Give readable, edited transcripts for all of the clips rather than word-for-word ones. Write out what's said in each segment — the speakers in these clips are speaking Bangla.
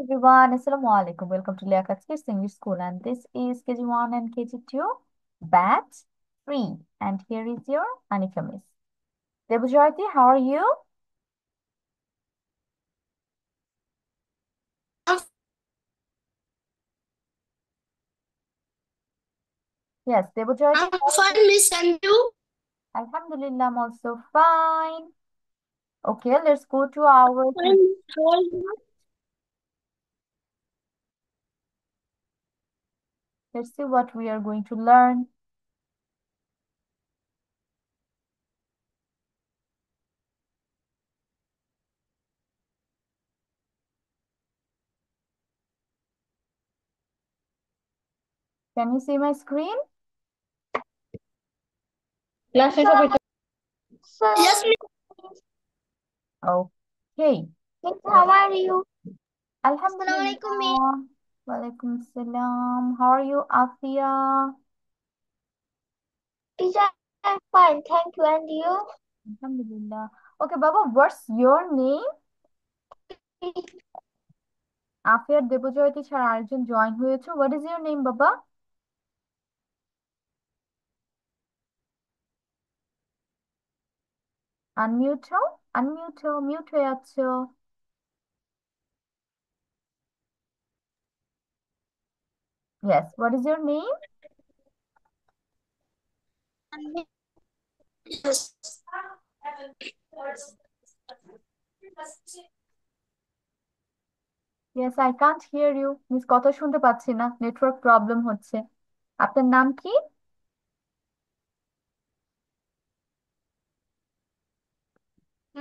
Everyone, Assalamu alaikum. Welcome to Liaquat Kids English School, and this is KG1 and KG2 batch 3. And here is your Anika Miss. Debujyoti, how are you? Yes, Debujyoti, I'm how are you? fine, Miss, and you? Alhamdulillah, I'm also fine. Okay, let's go to our Fine, Miss. How are you? let's see what we are going to learn. Can you see my screen? Class শেষ হবে Yes, Miss. Okay. Miss, how are you? Assalamualaikum, Miss. Alhamdulillah. Walaikum salam. How are you, Afia? Teacher, I'm fine, thank you. And you? Alhamdulillah. Okay, Baba, what's your name? আফিয়ার দেবজয়তী ছাড়া আরেকজন জয়েন হয়েছে। হোয়াট ইজ ইউর নেম বাবা? আনমিউট হও, আনমিউট হও, মিউট হয়ে আছো। Yes, what is your name? Yes. Yes, I can't hear you. Miss কথা শুনতে পাচ্ছি না, নেটওয়ার্ক প্রবলেম হচ্ছে। আপনার নাম কি?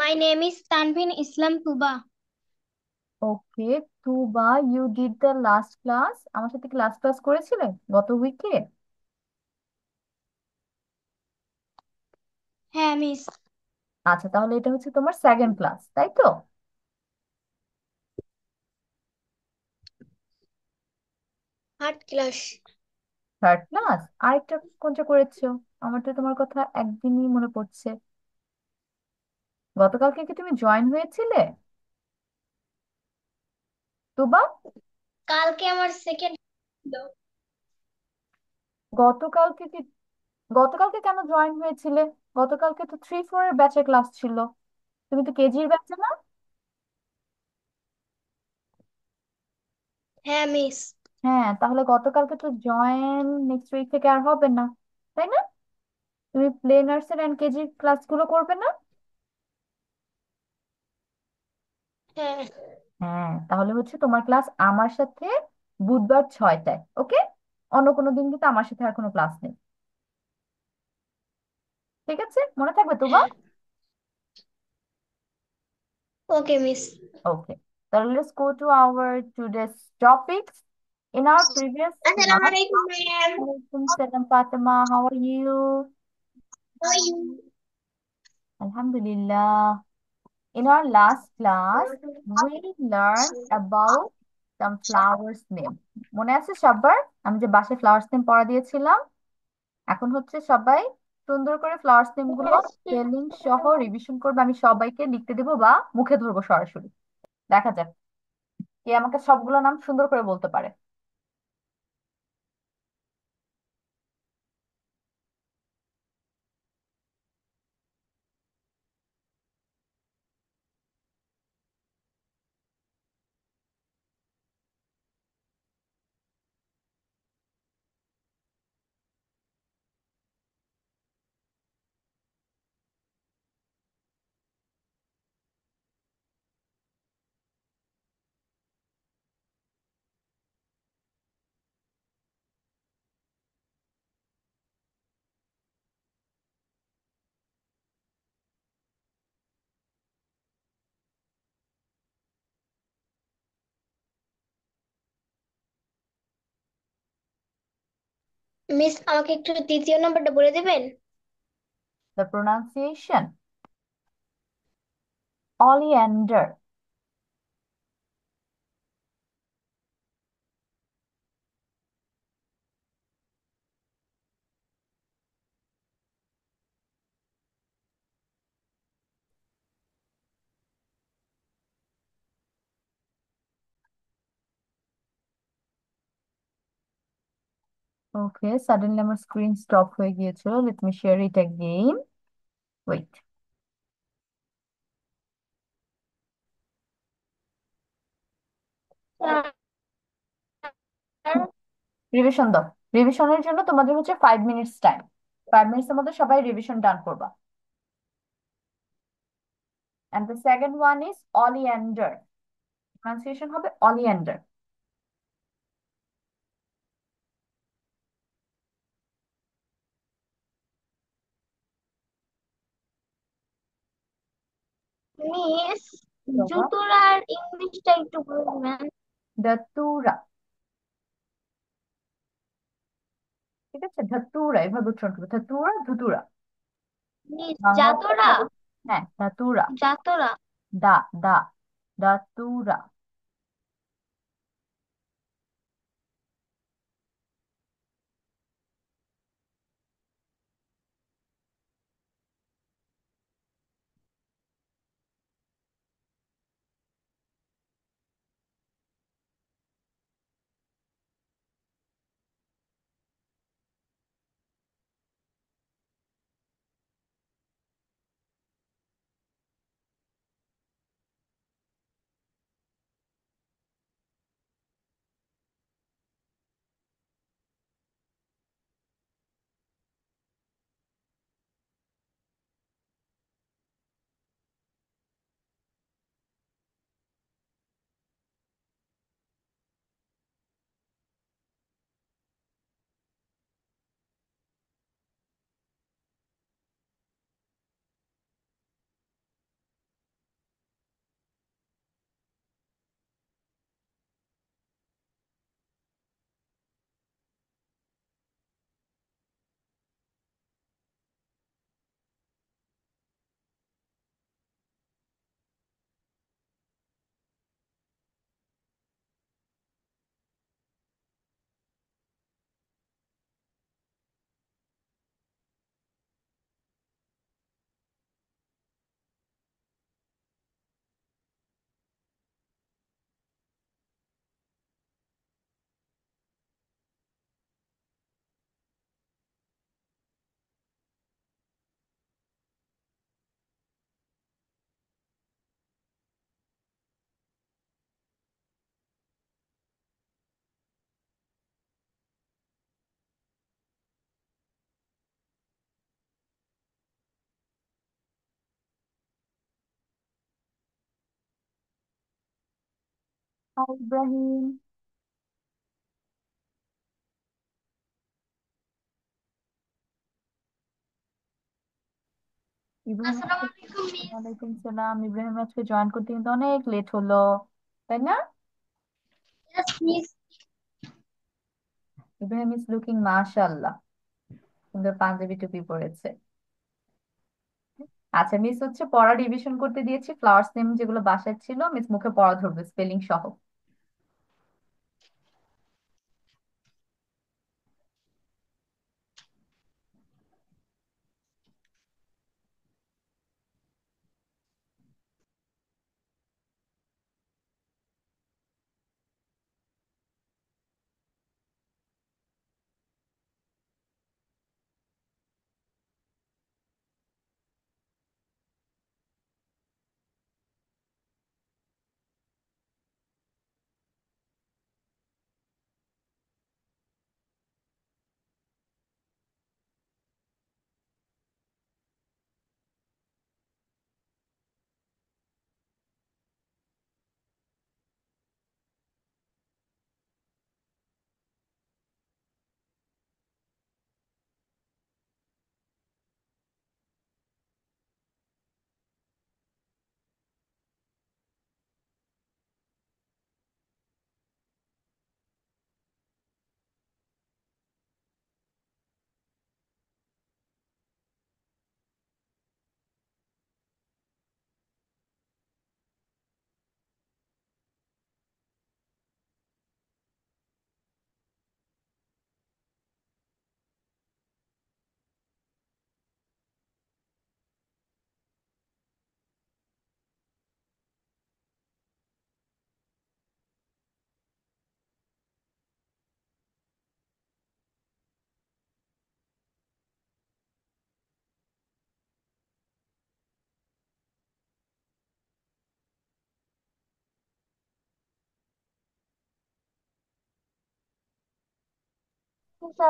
My name is Tanvin Islam Tuba. Okay, Tuba, you did the last class. আমার সাথে কি লাস্ট ক্লাস করেছিলে গত উইকে? হ্যাঁ মিস। আচ্ছা, তাহলে এটা হচ্ছে তোমার সেকেন্ড ক্লাস, তাই তো? Third class. Third class. আরেকটা কোনটা করেছো? আমার তো তোমার কথা একদিনই মনে পড়ছে। গতকালকে কি তুমি জয়েন হয়েছিলে তুবা? কালকে আমার সেকেন্ড ছিল। গতকালকে কি, গতকালকে কেন জয়েন হয়েছিলে? গতকালকে তো 3-4 এর ব্যাচের ক্লাস ছিল। তুমি তো কেজির ব্যাচে না? হ্যাঁ মিস। হ্যাঁ, তাহলে গতকালকে তো জয়েন নেক্সট উইক থেকে আর হবে না, তাই না? তুমি প্লে নার্সারি এন্ড কেজির ক্লাসগুলো করবে না? হ্যাঁ। হ্যাঁ, তাহলে হচ্ছে তোমার ক্লাস আমার সাথে বুধবার 6টায়, ওকে? অন্য কোনো দিন কিন্তু আমার সাথে আর কোনো ক্লাস নেই। ঠিক আছে, মনে থাকবে তুবা? হ্যাঁ। ওকে miss. Okay. So let's go to our today's topics. In our previous আসসালামু class, আলাইকুম ম্যাম। Alaikum Salam Fatima, how are you? How are you? Alhamdulillah. In our last class, we learned about some flowers name. মনে আছে সবার? আমি যে বাসায় ফ্লাওয়ার্স নেম পড়া দিয়েছিলাম। এখন হচ্ছে সবাই সুন্দর করে ফ্লাওয়ার্স নেম গুলো স্পেলিং সহ রিভিশন করবে। আমি সবাইকে লিখতে দেবো বা মুখে ধরবো সরাসরি। দেখা যাক কে আমাকে সবগুলো নাম সুন্দর করে বলতে পারে। মিস আমাকে একটু তৃতীয় নাম্বারটা বলে দেবেন? The pronunciation, oleander. Okay, suddenly আমার স্ক্রিন স্টপ হয়ে গিয়েছিল, let me share it again. Wait. Revision দাও। রিভিশনের জন্য তোমাদের হচ্ছে 5 মিনিটস টাইম। 5 মিনিটসের মধ্যে সবাই রিভিশন ডান করবা। And the second one is oleander. Pronunciation হবে অলিয়ান্ডার। মিস, জুতোর ইংলিশটা একটু বলবেন? দাতুরা। ঠিক আছে, ধাতুরা এভাবে উচ্চারণ করবে, ধাতুরা ধুতুরা। মিস, বাংলাতে জাতরা। হ্যাঁ ধাতুরা। জাতরা। দা দা দাতুরা। হাই ইব্রাহিম। ইব্রাহিম আসসালামু আজকে, আলাইকুম মিস। ওয়ালাইকুম সালাম। ইব্রাহিম আজকে জয়েন করতে কিন্তু অনেক লেট হলো, তাই না? Yes miss. Ibrahim is looking মাশাআল্লাহ, সুন্দর পাঞ্জাবি টুপি পরেছে। আচ্ছা, মিস হচ্ছে পড়া রিভিশন করতে দিয়েছি, ফ্লাওয়ার্স নেম যেগুলো বাসায় ছিল মিস মুখে পড়া ধরবে স্পেলিং সহ।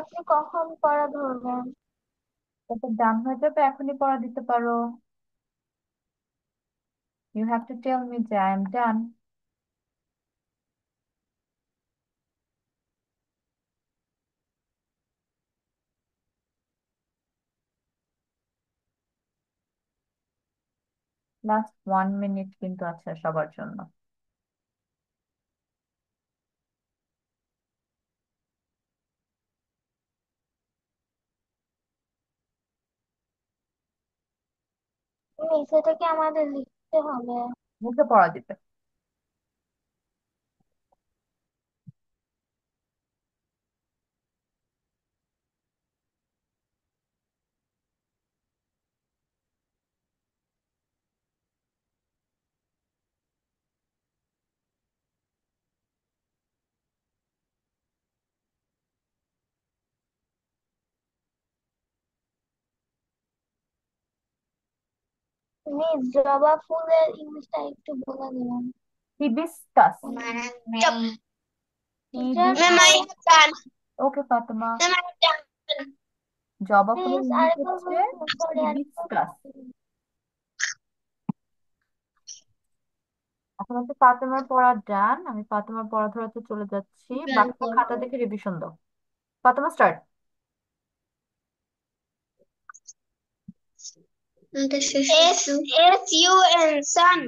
আপনি কখন পড়া ধরবেন? এটা ডান হয়ে যাবে, এখনই পড়া দিতে পারো। You have to tell me যে I am done. Last 1 minute কিন্তু আছে সবার জন্য। মিস, এটা কি আমাদের লিখতে হবে? মুখে পড়া দিবে। মিস, জবা ফুলের ইংলিশটা একটু বলে দিবেন। হিবিস্কাস। চুপ। টিচার, হিবিস। ওকে ফাতেমা। জবা ফুলের প্লিজ ইংলিশ আরেকবার হচ্ছে বলুন, সরি আরেকবার হিবিস্কাস। বলুন। এখন হচ্ছে ফাতেমার পড়া ডান, আমি ফাতেমার পড়া ধরাতে চলে যাচ্ছি। বাকিটা খাতা দেখে রিভিশন দাও। Fatema start. SUN, sun.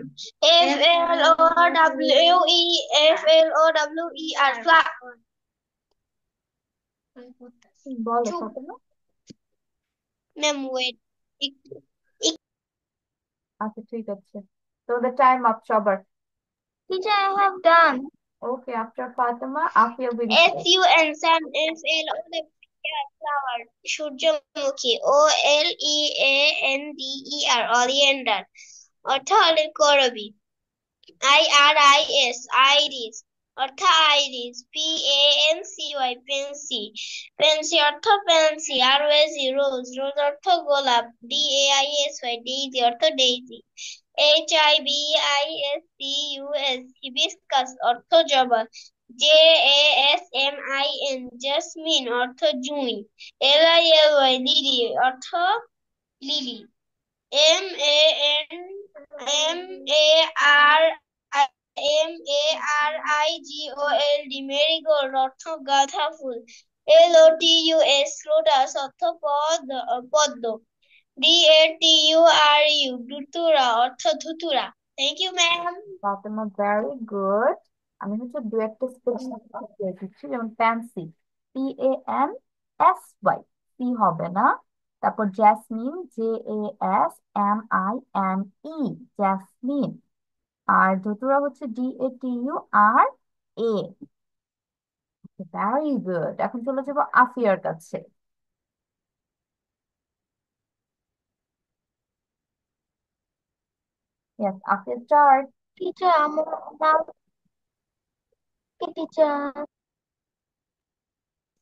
FLOWER, flower. বলো চুপ। ফাতেমা। Ma'am wait. আচ্ছা ঠিক আছে, তোমাদের টাইম আপ সবার। Teacher, I have done. Okay, after Fatema Afia Bari start. SUN, sun. FLOWER, flower. সূর্যমুখী। OLEANDER, oleander. অর্থ অলিভ করবী। IRIS, iris. অর্থ আইরিস। PANCY, pansy. পেন্সি অর্থ পেন্সি। ROSE, rose. রোজ অর্থ গোলাপ। DAISY, ডেইজি অর্থ ডেইজি। HIBISCUS, হিবিস্কাস অর্থ জবা। JASMIN, জেসমিন অর্থ জুঁই। LILY, লিলি অর্থ লিলি। MARIGOLD, মেরিগোল্ড অর্থ গাঁদা ফুল। LOTUS, লোটাস অর্থ পদ্ম। DATURU, ধুতুরা অর্থ ধুতুরা। Thank you ma'am. Fatema very good. আমি হচ্ছে দু একটা স্পেশাল দিচ্ছি, যেমন প্যান্সি, PANSY, সি হবে না। তারপর জ্যাসমিন, JASMINE, জ্যাসমিন। আর ধতুরা হচ্ছে DATURA। ভেরি গুড, এখন চলে যাবো আফিয়ার কাছে। Yes, Afia start. টিচার, আমার নাম কি টিচার?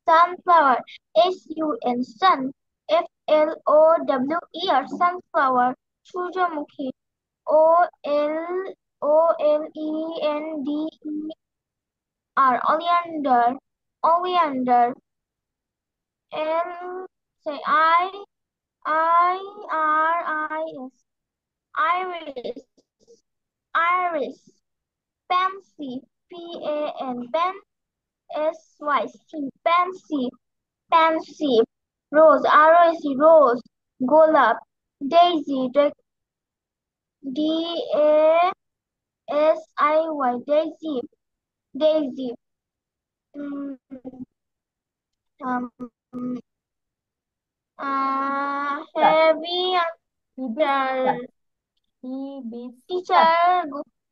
সানফ্লাওয়ার, SUN, সান। FLOWER, sunflower. সূর্যমুখী। oleander, oleander. L, say IRIS, iris, iris. Pansy, PANSYC, pansy, pansy. Rose, ROSE, rose. গোলাপ। Daisy, DASIY, daisy, daisy. Mm, um, heavy hibiscus, answer. Hibiscus. Teacher,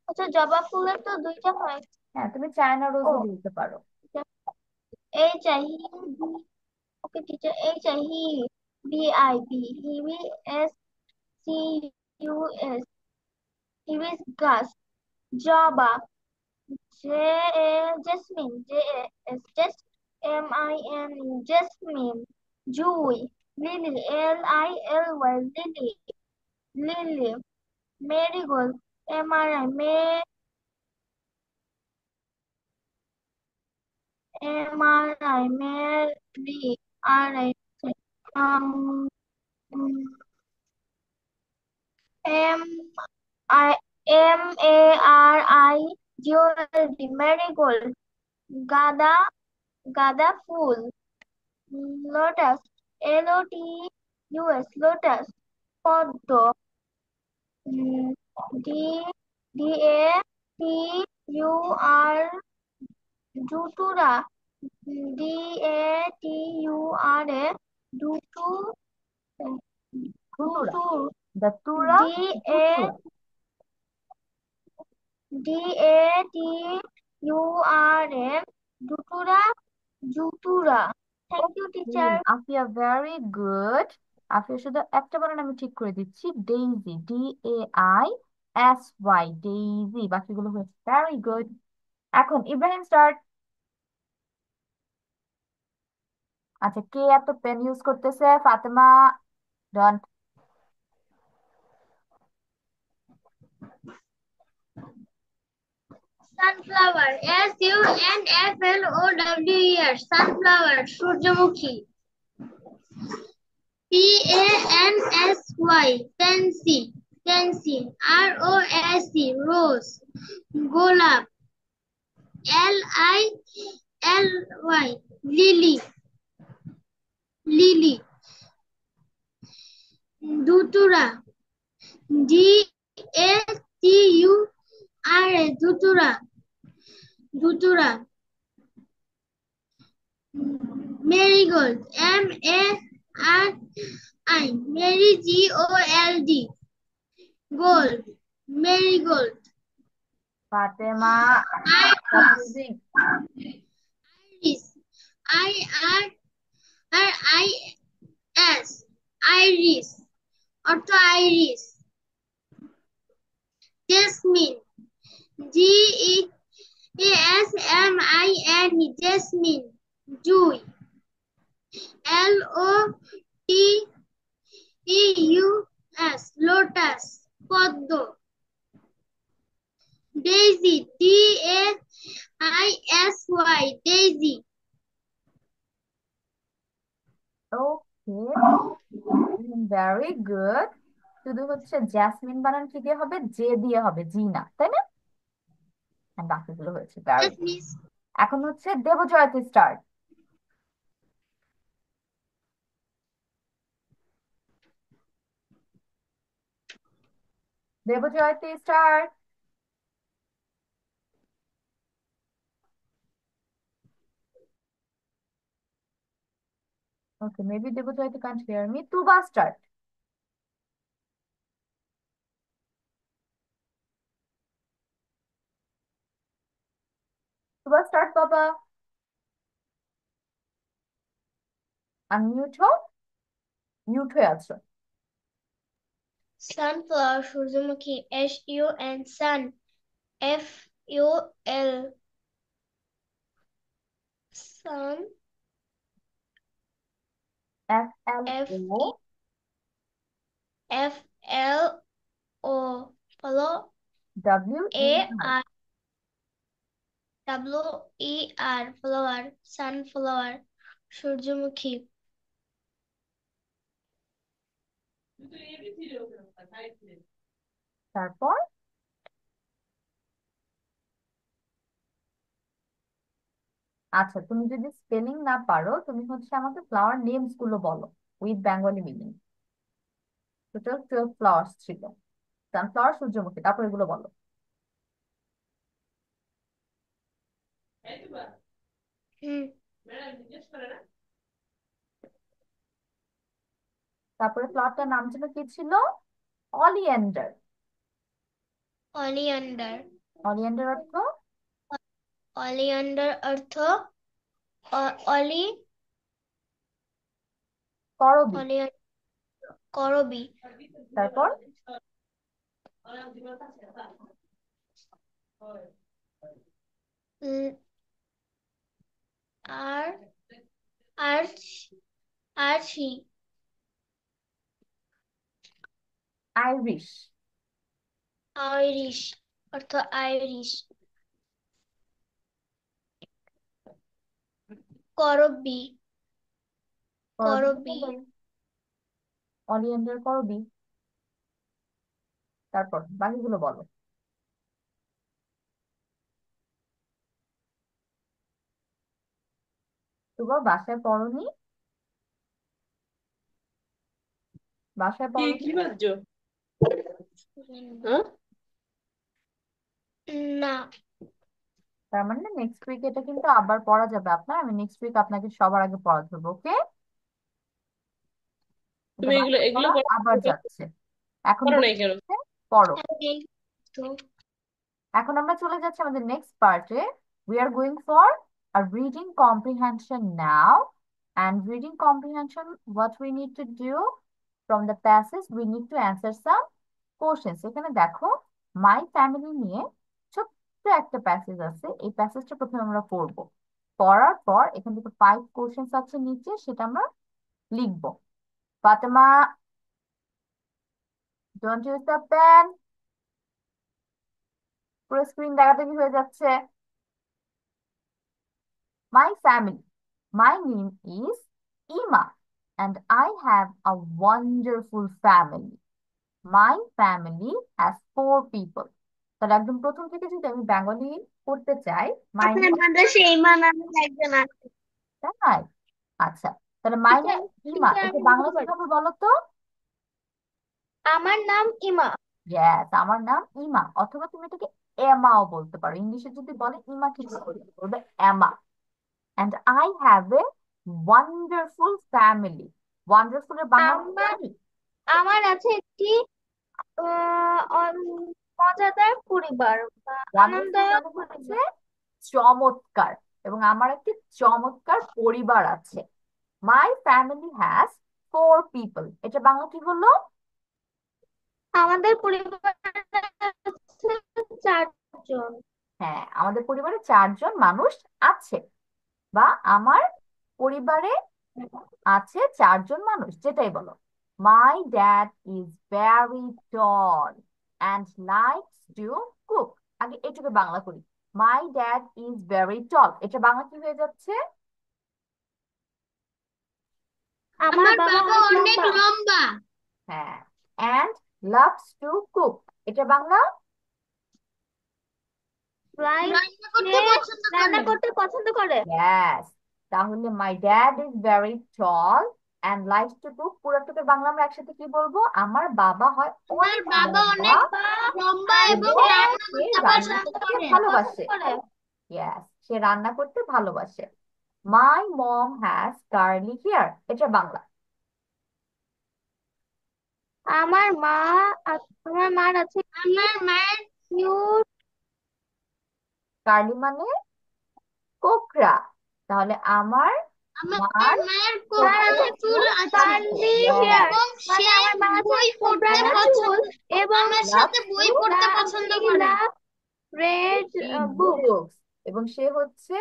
আচ্ছা জবা ফুলের তো দুইটা হয়। হ্যাঁ, তুমি চায়না ও, রোজও বলতে পারো। এই চাই ওকে টিচার, এই চাই BIB, হিবি। SCUS, hibiscus. জবা। Jasmine, JASMIN, jasmine. জুই। Lily, LILY, lily, lily. Marigold, MRI, D R I um M I Marigold, marigold, গাঁদা, গাঁদা ফুল, লোটাস, LOTUS, লোটাস, পদ্ম, উম, ডি DATUR, জুতুরা, DATURA, দুটু, ধুতুরা, দুটুর, দাতুরা, ডি এ ধুতুরা। DATURA, দুটুরা, জুতুরা। Thank you okay, teacher. Afia very good. Afia শুধু একটা বানান আমি ঠিক করে দিচ্ছি, ডেইজি, DAISY, ডেইজি। বাকিগুলো হয়েছে, ভেরি গুড। এখন ইব্রাহিম স্টার্ট। আচ্ছা, কে এত পেন ইউজ করতেছে? Fatema, done. Sunflower, SUNFLOWER, sunflower, সূর্যমুখী। PANSY, pansy, pansy. ROSE, rose, গোলাপ। LILY, lily, lily. ধুতুরা, DATURA, ধুতুরা, ধুতুরা। মেরিগোল্ড, MARI, মেরি, GOLD, gold, marigold. Fatema, stop iris, using। Iris, IRRIS, iris, অর্থ আইরিস। জেসমিন, JESMIN, জেসমিন, জুই। LOTUS, লোটাস, পদ্ম। Daisy, DAISY, daisy. Okay, very good. শুধু হচ্ছে জ্যাসমিন বানান কি দিয়ে হবে? জে দিয়ে হবে, জি না, তাই না? হ্যাঁ, বাকিগুলো হয়েছে, ভেরি Yes, গুড। miss. এখন হচ্ছে Debjoyti start. Debjoyti start. Okay, maybe Debjoyti can't hear me. Tuba start. Tuba start বাবা। আনমিউট হও, মিউট হয়ে আছো। সানফ্লাওয়ার, সূর্যমুখী। SUN, sun. FUL, sun. FLO, FLO, ফলো। WER। ARWER, ফ্লাওয়ার, সানফ্লাওয়ার, সূর্যমুখী। তারপর আচ্ছা, তুমি যদি স্পেলিং না পারো, তুমি হচ্ছে আমাকে ফ্লাওয়ার নেমস গুলো বলো with Bengali meaning. Total 12 flowers ছিল, সানফ্লাওয়ার, সূর্যমুখী, তারপর এগুলো বলো। হুম। তারপরে ফ্লাওয়ারটার নাম যেন কি ছিল? অলিয়েন্ডার। অলিয়ান্ডার, অলিয়েন্ডার অর্থ অলিয়ান্ডার অর্থ অলি, করবি। অলিয়ান, করবি। তারপর উম, আর আর্চ, আরশি, আইরিশ। আইরিশ অর্থ আইরিশ। করবি, করবি করবি। অলিয়েন্ডার করবি। তারপর বাকিগুলো বলো। তোমার বাসায় পড়োনি? বাসায় কি পড়ো? কি বাজছো? হ্যাঁ, না। তার মানে নেক্সট উইক এটা কিন্তু আবার পড়া যাবে আপনার। আমি নেক্সট উইক আপনাকে সবার আগে পড়া ধরবো, ওকে? এটা তুমি এগুলো বাসায় এগুলো পড়া আবার যাচ্ছে। এখন করো নাই বলছি কেন? যে পড়ো। এই তো। এখন আমরা চলে যাচ্ছি আমাদের নেক্সট পার্টে। We are going for a reading comprehension now. And reading comprehension, what we need to do from the passage, we need to answer some questions. এখানে দেখো, মাই ফ্যামিলি নিয়ে ছোট্ট একটা প্যাসেজ আছে। এই প্যাসেজটা প্রথমে আমরা পড়বো। পড়ার পর এখান থেকে 5 কোশ্চেন্স আছে নিচে, সেটা আমরা লিখবো। Fatema, don't use the pen. পুরো স্ক্রিন দেখাদেখি হয়ে যাচ্ছে। My family. My name is Ima, and I have a wonderful family. My family has 4 people. তাহলে একদম প্রথম থেকে যদি আমি বেঙ্গলি পড়তে চাই, মাই আপনার নেম, মাদ্রাসায় ইমান নামের একজন আছে। তাই? আচ্ছা, তাহলে মাই টিচার, নেম ইমা, টিচার এটা আমি বাংলা বলতে কি পারি। হবে বলো তো? আমার নাম ইমা। ইয়েস, আমার নাম ইমা। অথবা তুমি এটাকে এমাও বলতে পারো। ইংলিশে যদি বলে ইমা, কি বলবে? এমা। And I have a wonderful family. Wonderful এর বাংলা কি আমার জানি? আমার আছে একটি মজাদার পরিবার বা ওয়ান্ডারফুল আনন্দদায়ক মানে হচ্ছে পরিবার। চমৎকার, এবং আমার একটি চমৎকার পরিবার আছে। My family has 4 people। এটা বাংলা কি হলো? আমাদের পরিবারে আছে 4 জন। হ্যাঁ, আমাদের পরিবারে 4 জন মানুষ আছে, বা আমার পরিবারে আছে 4 জন মানুষ, যেটাই বলো। মাই dad is very tall and likes to cook. আগে এটুকু বাংলা করি। মাই ড্যাড ইজ ভেরি টল, এটা বাংলা কি হয়ে যাচ্ছে? আমার বাবা অনেক লম্বা। হ্যাঁ। অ্যান্ড লাভস টু কুক, এটা বাংলা? রান্না করতে পছন্দ করে। Yes. তাহলে my dad is very tall and likes to cook, পুরোটাকে বাংলা আমরা একসাথে কি বলবো? আমার বাবা হয় আমার অনেক বাবা লম্বা অনেক লম্বা এবং এবং রান্না সে করতে রান্না পছন্দ করতে করে। ভালোবাসে। ইয়েস, সে রান্না করতে ভালোবাসে। মাই মম হ্যাজ কার্লি হেয়ার, এটা বাংলা? আমার মা আমার মার আছে কি আমার মায়ের কিউট কার্লি মানে কোকড়া। তাহলে আমার আমার মার মায়ের কোকড়া কোকড়া চুল চুল আছে আছে। এবং সে আমার মা বই পড়তে পছন্দ এবং আমার সাথে লাভস বই টু পড়তে পছন্দ করে। রেড রিড বুক বুকস, এবং সে হচ্ছে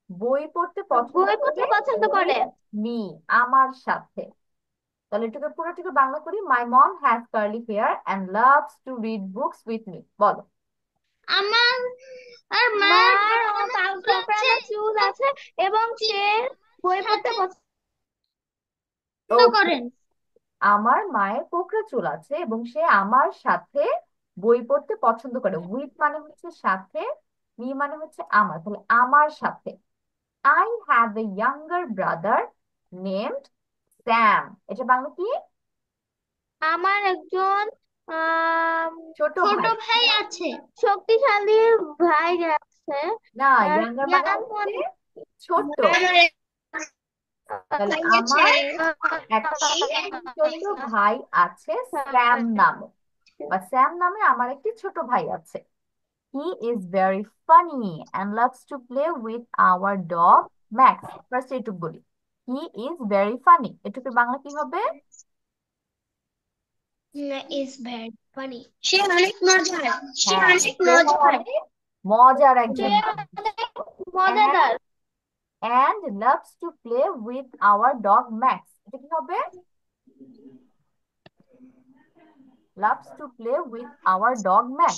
বই পড়তে পছন্দ বই পড়তে করে পছন্দ করে। উইথ মি, আমার সাথে। তাহলে এটাকে পুরোটাকে বাংলা করি। My mom has curly hair and loves to read books with me, বলো। আমার আর মার কোকড়ানো চুল আছে এবং সে বই পড়তে পছন্দ ওকে, করেন। আমার মায়ের কোকড়া চুল আছে এবং সে আমার সাথে বই পড়তে পছন্দ করে। উইথ মানে হচ্ছে সাথে, মি মানে হচ্ছে আমার। তাহলে আমার সাথে। I have a younger brother named Sam, এটা বাংলা কি? আমার একজন ছোট ছোট ভাই। ভাই আছে। শক্তিশালী ভাই আছে। না, ইয়াঙ্গার মানে ইয়াং হচ্ছে ছোট। তাহলে ভাই আছে। আমার একটি ছোট ভাই আছে স্যাম নামে, বা স্যাম নামে আমার একটি ছোট ভাই আছে। He is very funny and loves to play with our dog Max. First এটুকু বলি। He is very funny, এটুকু বাংলা কি হবে? is very funny. সে অনেক মজার। সে হ্যাঁ, অনেক সে হয় মজার। অনেক মজার সে একজন মানুষ। অনেক And মজাদার। loves to play with our dog Max, এটা কি হবে? Loves to play with our dog Max.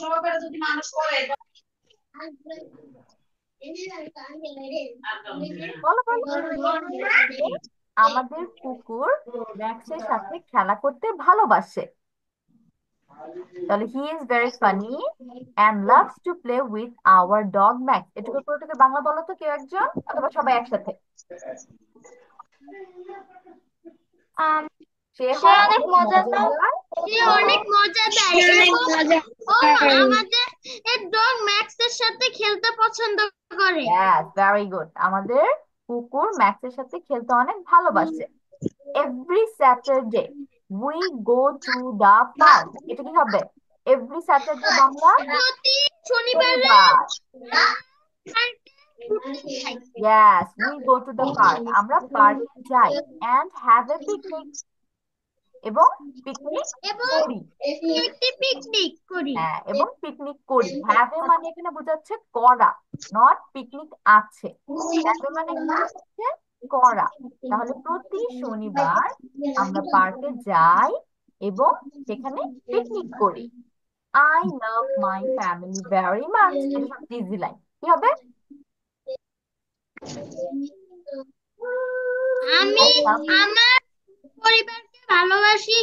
বলো বলো। আমাদের কুকুর ম্যাক্সের সাথে খেলা করতে ভালোবাসে। তাহলে he is very funny and loves to play with our dog max. এটুকু পুরোটাকে বাংলা বলো তো কেউ একজন, অথবা সবাই একসাথে। আম, সে সে হয় অনেক অনেক মজাদার। মজাদার। সে এবং অনেক মজাদার এবং ও আমাদের ডগ ম্যাক্সের সাথে খেলতে পছন্দ করে। yes very good, আমাদের কুকুর ম্যাক্সের সাথে খেলতে অনেক ভালোবাসে। Every Saturday we go to the park. এটা কি হবে? এভরি স্যাটারডে বাংলা প্রতি শনিবারে শনিবার। পার্কে ঘুরতে যাই। yes we go to the park, আমরা পার্কে যাই। and have a picnic, এবং পিকনিক এবং করি। একটি পিকনিক করি। হ্যাঁ, এবং পিকনিক করি। হ্যাভ এ মানে এখানে বোঝাচ্ছে করা, নট পিকনিক আছে। হ্যাভ এ মানে কি হচ্ছে? করা। তাহলে প্রতি শনিবার আমরা পার্কে যাই এবং সেখানে পিকনিক করি। I love my family very much. এটা সবচেয়ে ইজি লাইন। কি হবে? আমি আই লাভ আমার পরিবারকে ভালোবাসি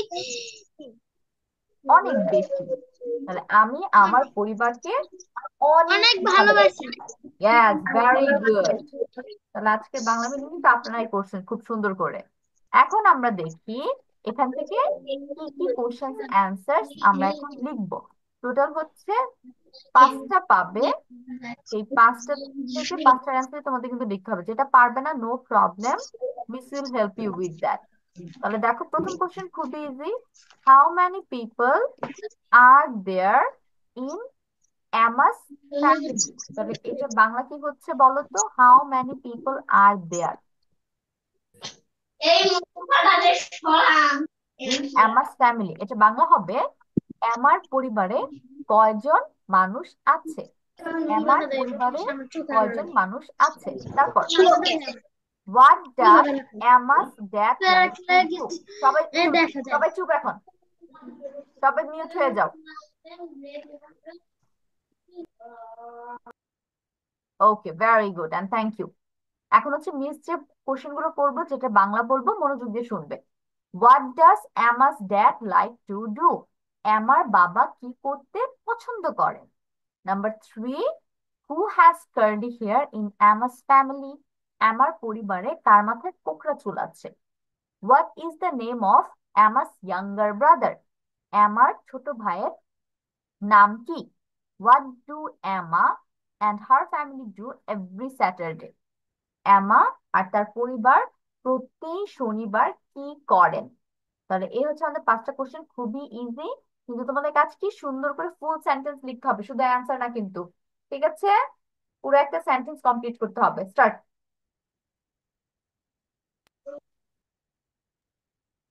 অনেক বেশি। তাহলে আমি আমার পরিবারকে অনেক অনেক ভালোবাসি। ভালোবাসি। Yes very good. তাহলে আজকের বাংলা মিনিং কিন্তু আপনারাই করছেন খুব সুন্দর করে। এখন আমরা দেখি এখান থেকে কি কি কোশ্চেন্স অ্যান্সার্স আমরা এখন লিখব। টোটাল হচ্ছে 5টা পাবে। এই 5টা থেকে 5টার অ্যান্সার তোমাদের কিন্তু লিখতে হবে। যেটা পারবে না, no problem, miss will help you with that. তাহলে দেখো, প্রথম কোশ্চেন খুবই easy. How many people are there in amass family? তাহলে এটা বাংলা কি হচ্ছে বলো তো? How many people are there in amass family? এটা বাংলা হবে আমার পরিবারে কয়জন মানুষ আছে। আমার পরিবারে কয়জন মানুষ আছে। তারপর what does Emma's dad like to do? সবাই চুপ, দেখা যায়। সবাই চুপ এখন, সবাই মিউট হয়ে যাও। Okay, very good and thank you. এখন হচ্ছে মিস যে কোশ্চেন গুলো করবো, যেটা বাংলা বলবো, মনোযোগ দিয়ে শুনবে। What does Emma's dad like to do? আমার বাবা কি করতে পছন্দ করেন? Number 3, who has curly hair in amass family? আমার পরিবারে কার মাথায় কোকড়া চুল আছে? What is the name of Emma's younger brother? আমার ছোট ভাইয়ের নাম কি? What do Emma and her family do every Saturday? Emma আর তার পরিবার প্রতি শনিবার কি করেন? তাহলে এই হচ্ছে আমাদের 5টা কোশ্চেন, খুবই ইজি। কিন্তু তোমাদের কাজ কি, সুন্দর করে ফুল সেন্টেন্স লিখতে হবে, শুধু অ্যান্সার না কিন্তু। ঠিক আছে? পুরো একটা সেন্টেন্স কমপ্লিট করতে হবে। স্টার্ট।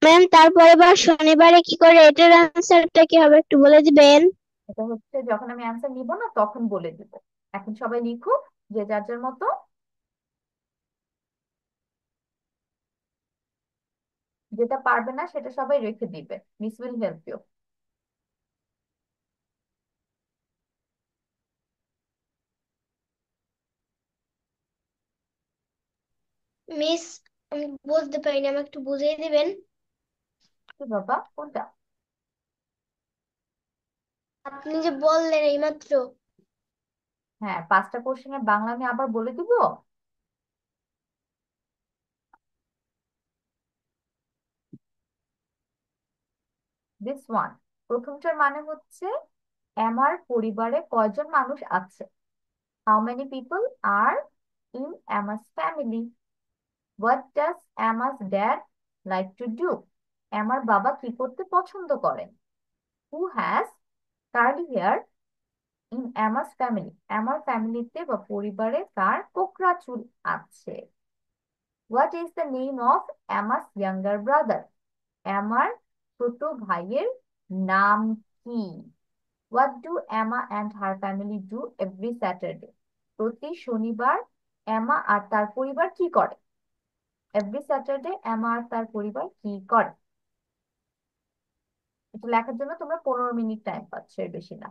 ম্যাম, তারপরে আবার শনিবারে কি করে, এটার আনসারটা কি হবে একটু বলে দিবেন? এটা হচ্ছে যখন আমি অ্যান্সার নিব না তখন বলে দিব। এখন সবাই লিখুক, যে যার যার মতো। যেটা পারবে না সেটা সবাই রেখে দিবে, miss will help you. Miss, আমি বুঝতে পারিনি, আমাকে একটু বুঝিয়ে দিবেন? কি বাবা, কোনটা? আপনি যে বললেন এইমাত্র। হ্যাঁ, 5টা কোশ্চেনের বাংলা আমি আবার বলে দিব। দিস ওয়ান, প্রথমটার মানে হচ্ছে আমার পরিবারে কয়জন মানুষ আছে। How many people are in Emma's family? What does Emma's dad like to do? আমার বাবা কি করতে পছন্দ করেন? Who has curly hair in Emma's family? আমার ফ্যামিলিতে বা পরিবারে কার কোকড়া চুল আছে? What is the name of Emma's younger brother? আমার ছোট ভাইয়ের নাম কি? What do Emma and her family do every Saturday? প্রতি শনিবার এমা আর তার পরিবার কি করে? এভরি স্যাটারডে এমা আর তার পরিবার কি করে? এটা লেখার জন্য তোমরা 15 মিনিট টাইম পাচ্ছ, এর বেশি না।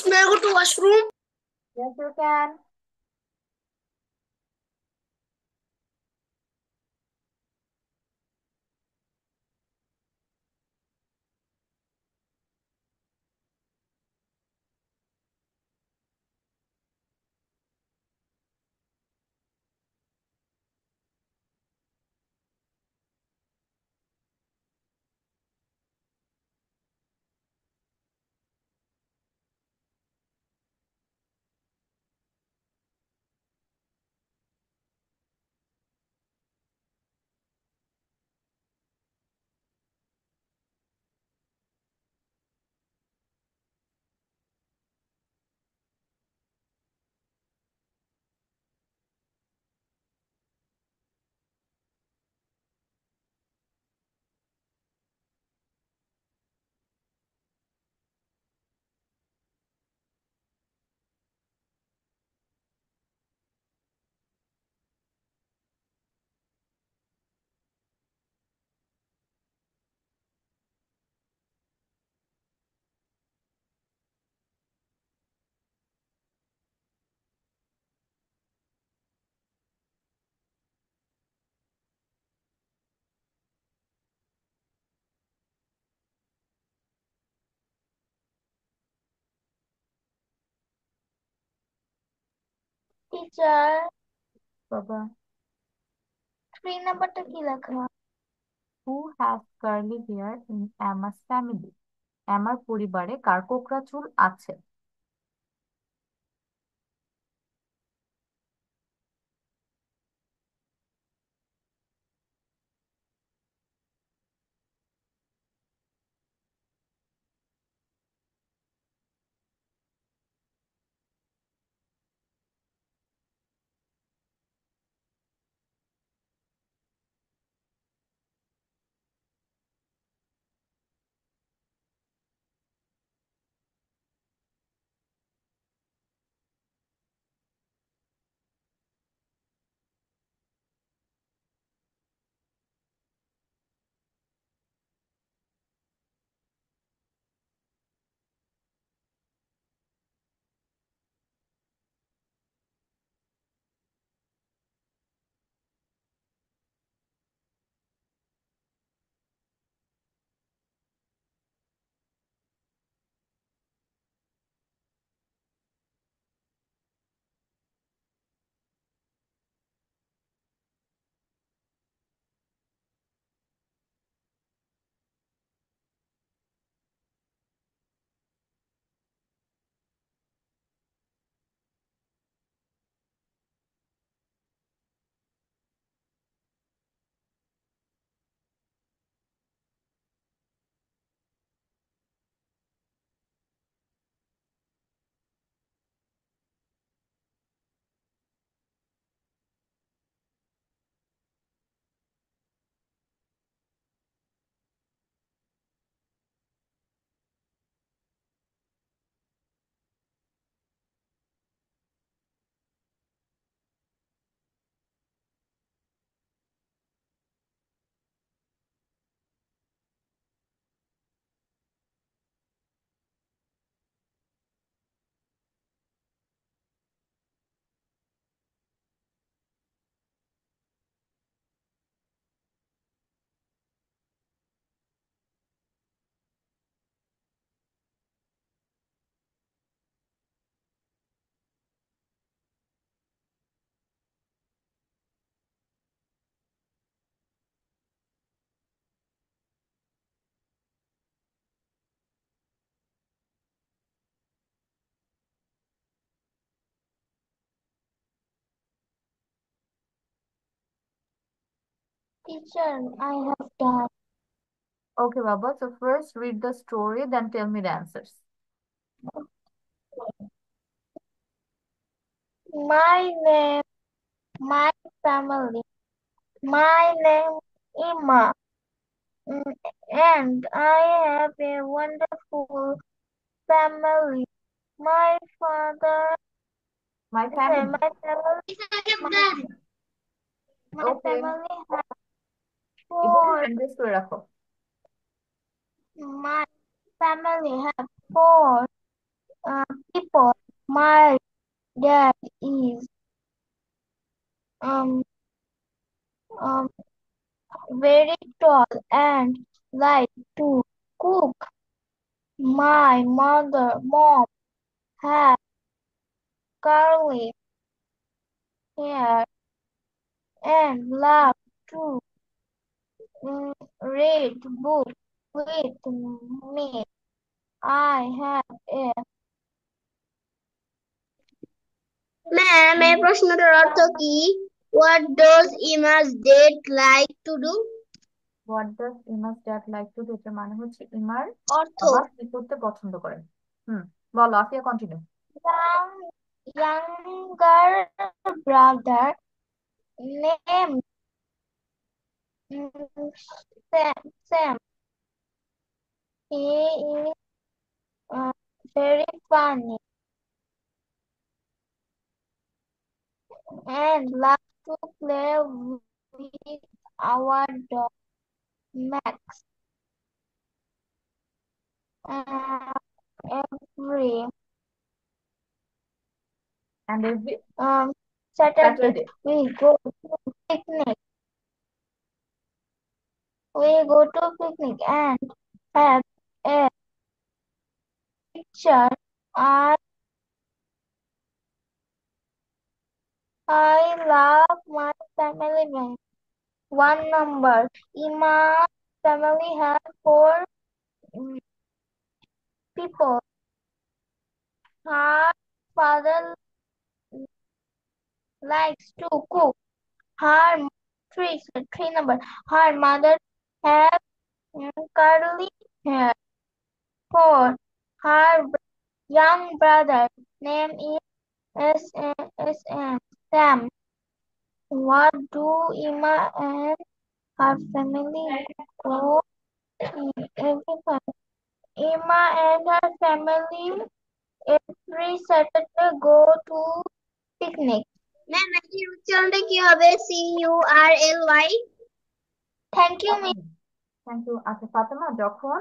May I go to washroom? Yes, you can. Teacher, বাবা, 3 নাম্বারটা কি লেখা? Who has curly hair in amass family? অ্যামার পরিবারে কার কোকড়া চুল আছে? Teacher, I have done. Okay, Baba. So first read the story, then tell me the answers. My name, my family. My name Ima, Mm, and I have a wonderful family. My father, My sorry, family. my Okay. family has এভাবে four. সেন্টেন্স করে রাখো। My family have four people. My dad is um, um very tall and like to cook. Mom has curly hair and love to read books with me. I have a ma'am এই প্রশ্নটার অর্থ কি? What does Emma's dad like to do? What does Emma's dad like to do, এটার মানে হচ্ছে ইমার অর্থ বাবা কি করতে পছন্দ করেন। হুম, বলো Afia, continue. young, younger brother named Sam. He is uh, very funny and loves to play with our dog Max. Uh, every And every um, Saturday Saturday. we go to picnic. We go to picnic and have a picture. I I love my family very. One number. Ima family has four mm, people. Her father likes to cook. Her three number. Her mother has curly hair. Four. Her young brother name is S.M. Sam. What do Ima and her family go every time? Ima and her family every Saturday go to picnic. Ma'am এটির উচ্চারণটা কি হবে? CURLY? Thank you miss. Thank you. আচ্ছা ফাতেমা, যখন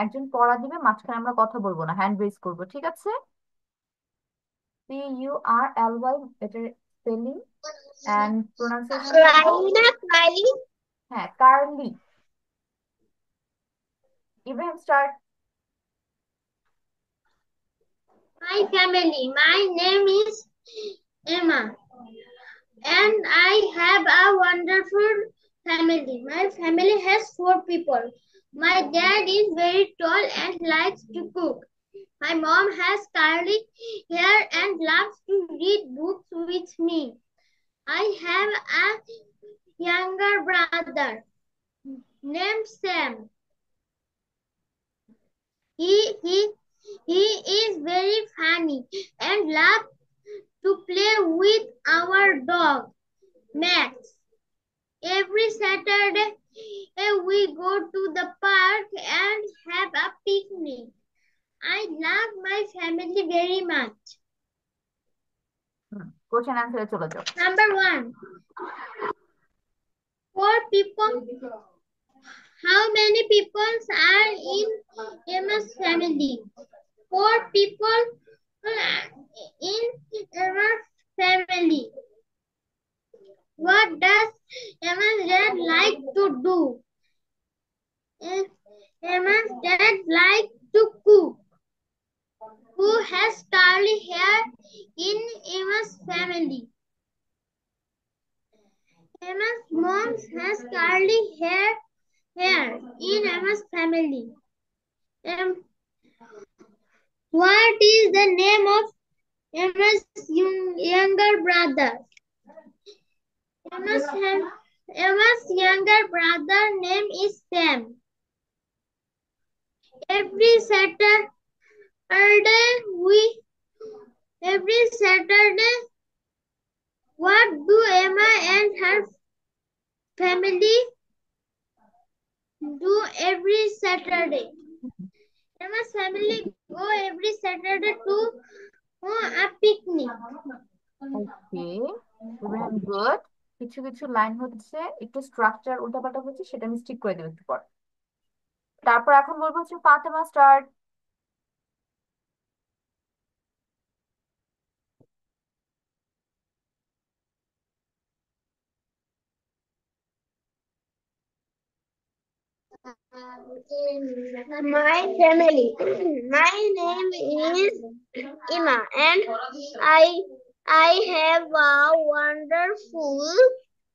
একজন পড়া দিবে মাঝখানে আমরা কথা বলবো না, হ্যান্ড রেজ করবো, ঠিক আছে? CURLY, এটার স্পেলিং অ্যান্ড প্রোনাউন্সিয়েশন হবে, রাইলি না রাইলি? হ্যাঁ, curly. Ibrahim, start. My family. My name is Emma, and I have a wonderful family. My family has four people. My dad is very tall and likes to cook. My mom has curly hair and loves to read books with me. I have a younger brother named Sam. He, he, he is very funny and loves to play with our dog, Max. Every Saturday, we go to the park and have a picnic. I love my family very much. Question অ্যান্সারে চলে যাও। Number one, four people. How many people are in Emma's family? Four people in Emma's family. What does Emma's dad like to do? Emma's dad likes to cook. Who has curly hair in Emma's family? Emma's mom has curly hair in Emma's family. What is the name of Emma's younger brother? Emma's, Emma's younger brother name is Sam. Every Saturday we every Saturday what do Emma and her family do every Saturday? Emma's family go every Saturday to a picnic. Okay, Ibrahim, good. কিছু কিছু লাইন হচ্ছে একটু স্ট্রাকচার উল্টাপাল্টা হচ্ছে, সেটা আমি ঠিক করে দেবো একটু পর। তারপর এখন বলবো হচ্ছে Fatema, start. My family. My name is Ima, and I I have a wonderful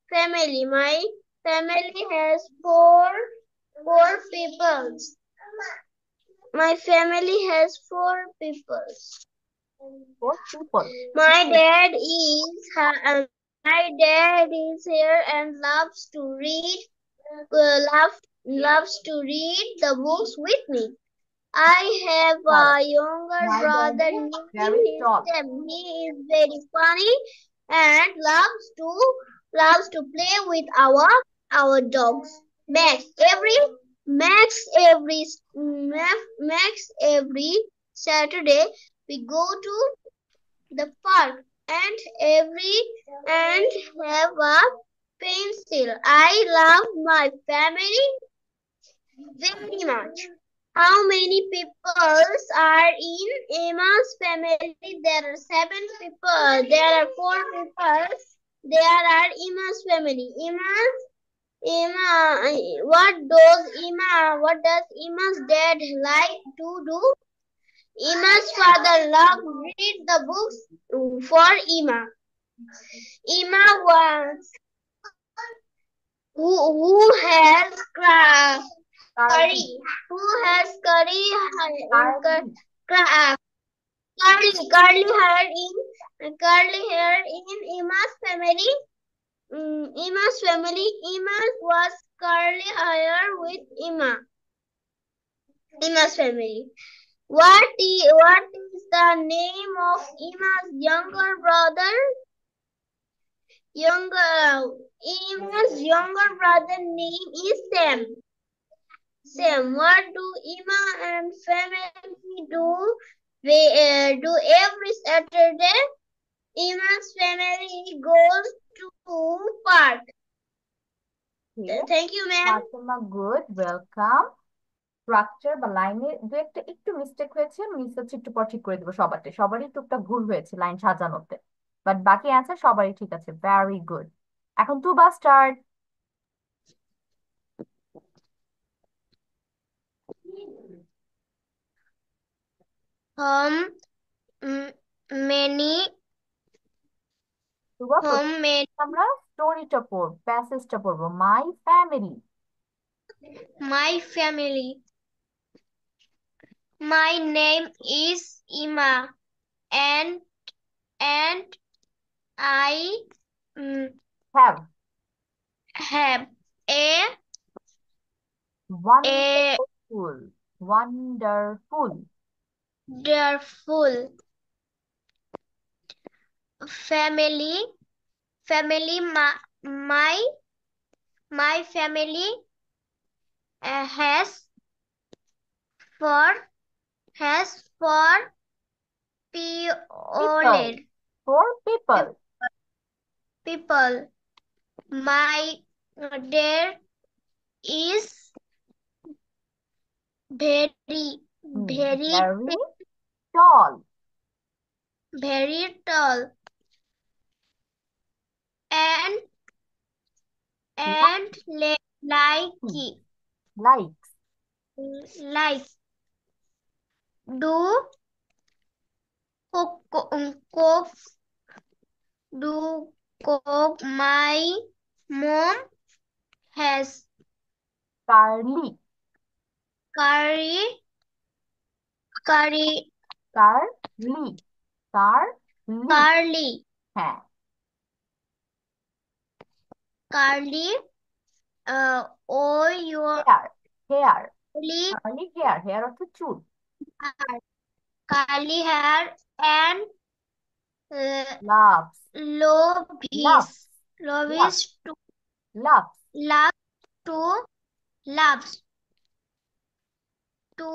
family. My family has four people. My family has four people. Four people. My dad is my dad is here and loves to read loves to read the books with me. I have Well, a younger my dad brother is named very tall. Sam. He is very funny and loves to play with our dogs. Max every Saturday we go to the park every and have a pencil. I love my family very much. How many people are in Emma's family? There are seven people. There are four people. There are Emma's family. What does Emma's dad like to do? Emma's father loves read the books for Emma. Emma was who has curry Carly. who has curry Carly. curly hair in Emma's family. Emma's family. Emma was curly hair with Emma's family. What is the name of Emma's younger brother? Emma's younger brother name is Sam. Sam, what do Emma and family do? Do every Saturday. Emma's family goes to park. Okay. Thank you, ma'am. Fatima, good. Welcome. Structure বা লাইনে দু একটা একটু মিস্টেক হয়েছে, মিস হচ্ছে, একটু পর ঠিক করে দেবো। সবারই টুকটাক ভুল হয়েছে লাইন সাজানোতে, বাট বাকি অ্যান্সার সবারই ঠিক আছে। Very good. এখন তুবা স্টার্ট। Home mm, many তুবা home many আমরা স্টোরিটা প্যাসেজটা পড়বো। My family. my family. My name is Emma and I mm, have have a a wonderful. Wonderful. wonderful family. Family my family has four people. people. Four people. People. My dad is very very very tall. very tall and and like likes. like do cook do cook. My mom has curly. curry curry curly. Curly. curly হ্যাঁ। curly or your hair. Hair. curly curly hair. Hair অর্থ চুল। hair, curly hair and uh, loves. loves loves. Loves. loves to loves. love to loves to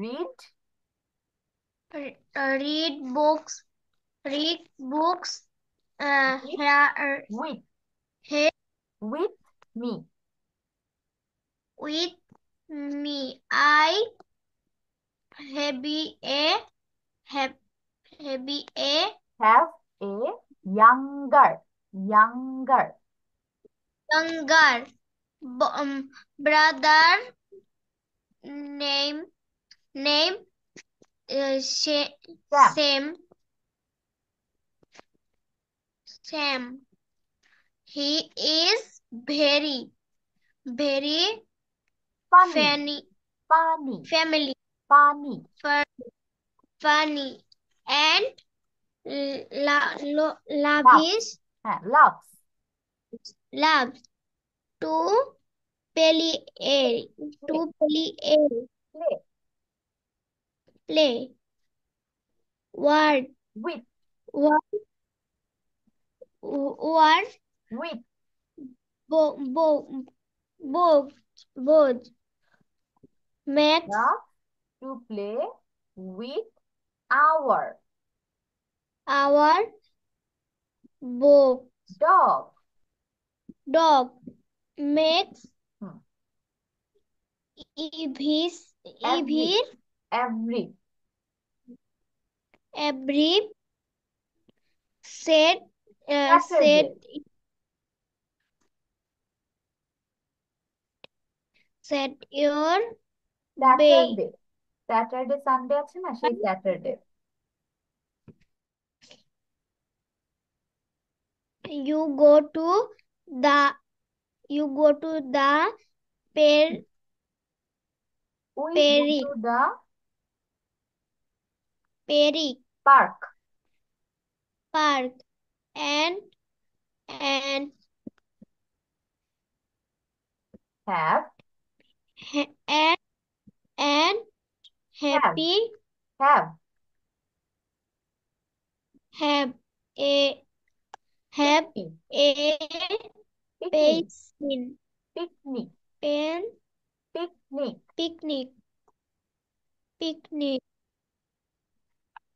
read. read books with. here with. here with me. with me. I have have have a have a younger. Younger. younger brother name name Sam. same Sam. He is very Funny. funny Funny. family Funny. funny and Loves. lavish হ্যাঁ, loves. loves to play to Play. Play. play word With. word word With. bo bo bo both makes Loves to play with our our bo dog. dog makes Hmm. evis Every. evir Every. every set set Saturday. set your bay. Saturday. Saturday Sunday আছে না, সেই Saturday. You go to the you go to the per we go peri to the peri park. park and have. and and have. happy have. have a have picnic. a picnic. basin picnic. pen picnic. picnic picnic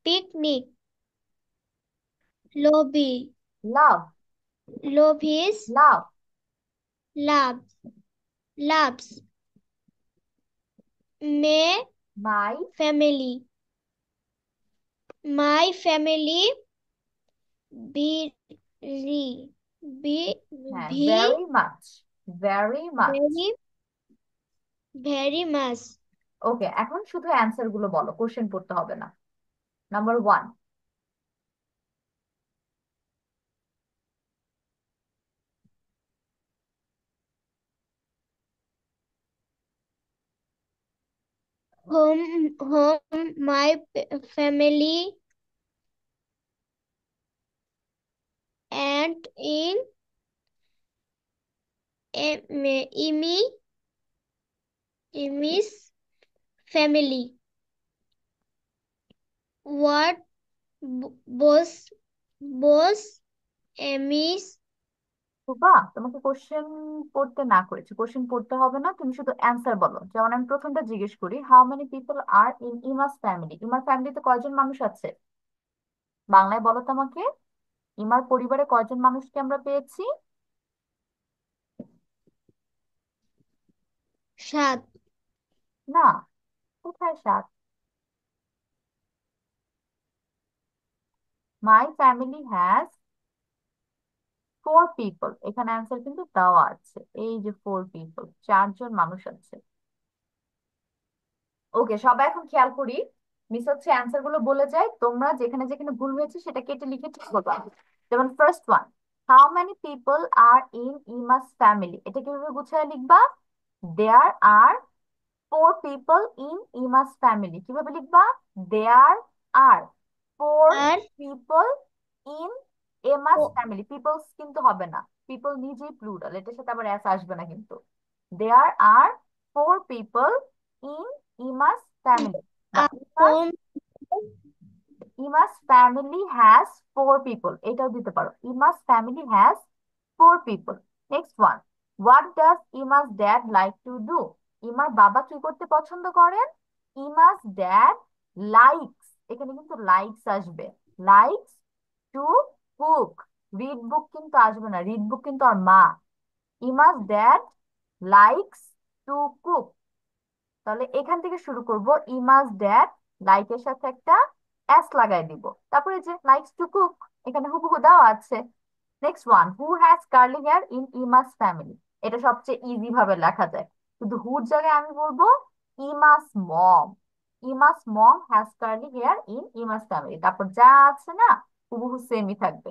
picnic lobby love. lobbies love. labs labs may my. family my family be be হ্যাঁ, be very much. Very much. very very much ওকে, এখন শুধু অ্যান্সার গুলো বলো, কোশ্চেন পড়তে হবে না। Number 1। home my family and in Amy Amy's family what boss Amy's রূপা, তোমাকে কোশ্চেন পড়তে না করেছি, কোশ্চেন পড়তে হবে না, তুমি শুধু অ্যান্সার বলো। যেমন আমি প্রথমটা জিজ্ঞেস করি, how many people are in Emma's family. ইমার ফ্যামিলিতে কয়জন মানুষ আছে? বাংলায় বলো তো আমাকে। ইমার পরিবারে কয়জন মানুষকে আমরা পেয়েছি? 7 না, কোথায় 7? My family has 4 people. এখানে অ্যান্সার কিন্তু দেওয়া আছে, এই যে 4 পিপল, 4জন মানুষ আছে। ওকে, সবাই এখন খেয়াল করি। মিস হচ্ছে অ্যান্সার গুলো বলে যাই, তোমরা যেখানে যেখানে ভুল হয়েছে সেটা কেটে লিখে ঠিক করবা। যেমন first one, how many people are in Emma's family, এটা কিভাবে গুছায় লিখবা? There are 4 people in Emma's family. কিভাবে লিখবা? There are four are people in Emma's family. Peoples কিন্তু হবে না, পিপল নিজেই প্লুরাল, এটার সাথে আবার এস আসবে না কিন্তু। There are 4 people in Emma's family, বা Emma's home Emma's family has 4 people, এটাও দিতে পারো। Emma's family has 4 people. Next one, what does Emma's dad like to do. ইমার বাবা কি করতে পছন্দ করেন? ইমাস ড্যাড লাইকস, এখানে কিন্তু লাইকস আসবে। Likes to cook. রিড বুক কিন্তু আসবে না, রিড বুক কিন্তু আর মা। ইমাস ড্যাড লাইকস টু কুক। তাহলে এখান থেকে শুরু করব, ইমাস ড্যাড, লাইকের সাথে একটা এস লাগাই দিব, তারপরে যে লাইকস টু কুক, এখানে হুবহু দেওয়া আছে। Next one, who has curly hair in Emma's family. এটা সবচেয়ে ইজি ভাবে লেখা যায়। কিন্তু হুর জায়গায় আমি বলবো Emma's mom. Emma's mom has curly hair in Emma's family, তারপর যা আছে না হুবহু সেমই থাকবে।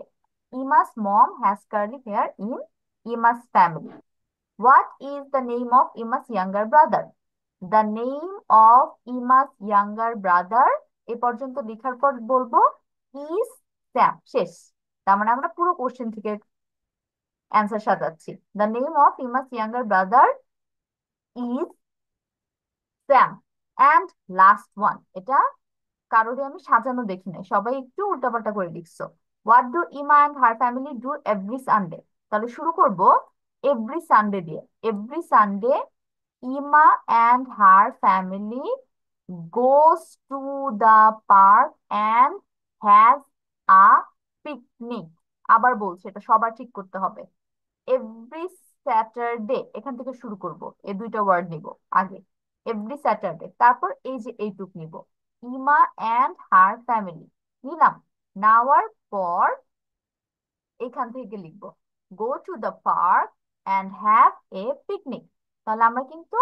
Emma's mom has curly hair in Emma's family. What is the name of Emma's younger brother? The name of Emma's younger brother এ পর্যন্ত লেখার পর বলবো ইজ স্যাম, শেষ। তার মানে আমরা পুরো কোশ্চেন থেকে অ্যান্সার সাজাচ্ছি। The name of Emma's younger brother is Sam. And last one, এটা কারোরই আমি সাজানো দেখি নাই, সবাই একটু উল্টাপাল্টা করে লিখছো। হোয়াট ডু ইমা and her family do every Sunday? তাহলে শুরু করব এভরি সানডে দিয়ে। এভরি সানডে ইমা and her family goes to the park and has a picnic. আবার বলছি, এটা সবার ঠিক করতে হবে। এভরি স্যাটারডে, এখান থেকে শুরু করব, এই দুইটা ওয়ার্ড নিব আগে। এভরি স্যাটারডে, তারপর এই যে এইটুক নিব, ইমা অ্যান্ড হার ফ্যামিলি নিলাম। নেওয়ার পর এখান থেকে লিখবো go to the park and have a picnic. তাহলে আমরা কিন্তু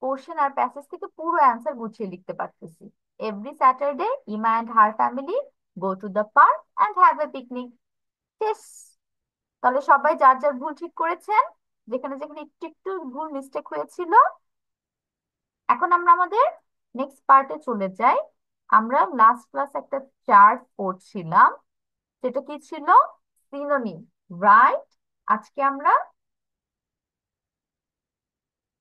কোশ্চেন আর প্যাসেজ থেকে পুরো অ্যান্সার গুছিয়ে লিখতে পারতেছি। এভরি স্যাটারডে ইমা and her family go to the park and have a picnic. শেষ। তাহলে সবাই যার যার ভুল ঠিক করেছেন, যেখানে যেখানে একটু একটু ভুল মিস্টেক হয়েছিল। এখন আমরা আমাদের নেক্সট পার্টে চলে যাই। আমরা লাস্ট ক্লাস একটা চার্ট পড়ছিলাম, সেটা কি ছিল? Synonym, right? আজকে আমরা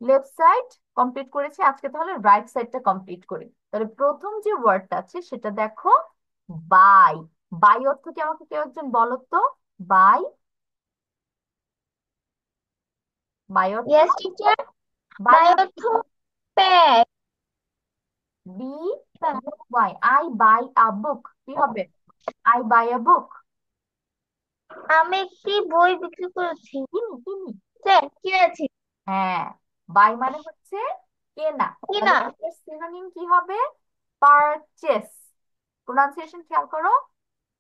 লেফট সাইড কমপ্লিট করেছি, আজকে তাহলে রাইট সাইডটা কমপ্লিট করি। তাহলে প্রথম যে ওয়ার্ডটা আছে সেটা দেখো, বাই। বাই অর্থ কি আমাকে কেউ একজন বলো তো? বাই, বাই অর্থ, Yes, teacher. বাই By মানে অর্থ পেন। B buy, I buy a book, কি হবে? I buy a book. আমি একটি বই বিক্রি করেছি। কিনি কিনি। স্যার, কিনেছি। হ্যাঁ, বাই মানে হচ্ছে কেনা। কি তাহলে না? এটার সিনোনিম কি হবে? পারচেস। প্রোনাউন্সিয়েশন খেয়াল করো,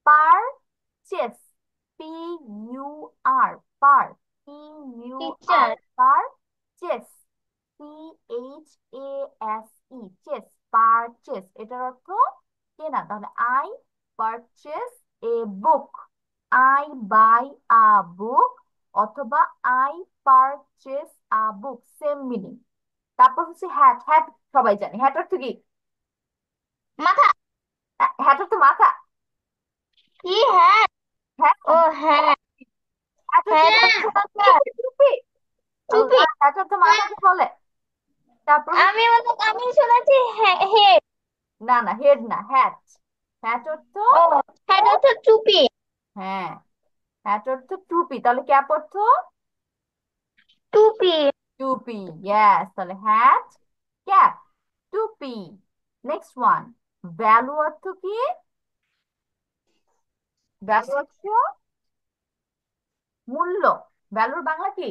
purchase. P U R, pur, P U R, teacher. Purchase. C H A S E, chase, purchase, এটার অর্থ কেনা। তাহলে I purchase a book, I buy a book, অথবা I purchase a book, same meaning. তারপর হচ্ছে হ্যাট। হ্যাট সবাই জানে, হ্যাট অর্থ কি? মাথা। হ্যাট অর্থ মাথা। কি হ্যাঁ? হ্যাঁ, ও হ্যাঁ। হ্যাট অর্থ হ্যাঁ, স্যার। টুপি, টুপি। টুপি। আল্লাহ, হ্যাট অর্থ মাথাকে বলে। তারপর আমি আমি শুনেছি হেড। না না, হেড না, হ্যাট। হ্যাট অর্থ, ও, হেড অর্থ টুপি। হ্যাঁ, হ্যাট অর্থ টুপি। তাহলে ক্যাপ অর্থ টুপি। টুপি। ইয়েস, তাহলে হ্যাট, ক্যাপ, টুপি। নেক্সট ওয়ান, ভ্যালু অর্থ কি? ভ্যালু অর্থ মূল্য। ভ্যালুর বাংলা কি?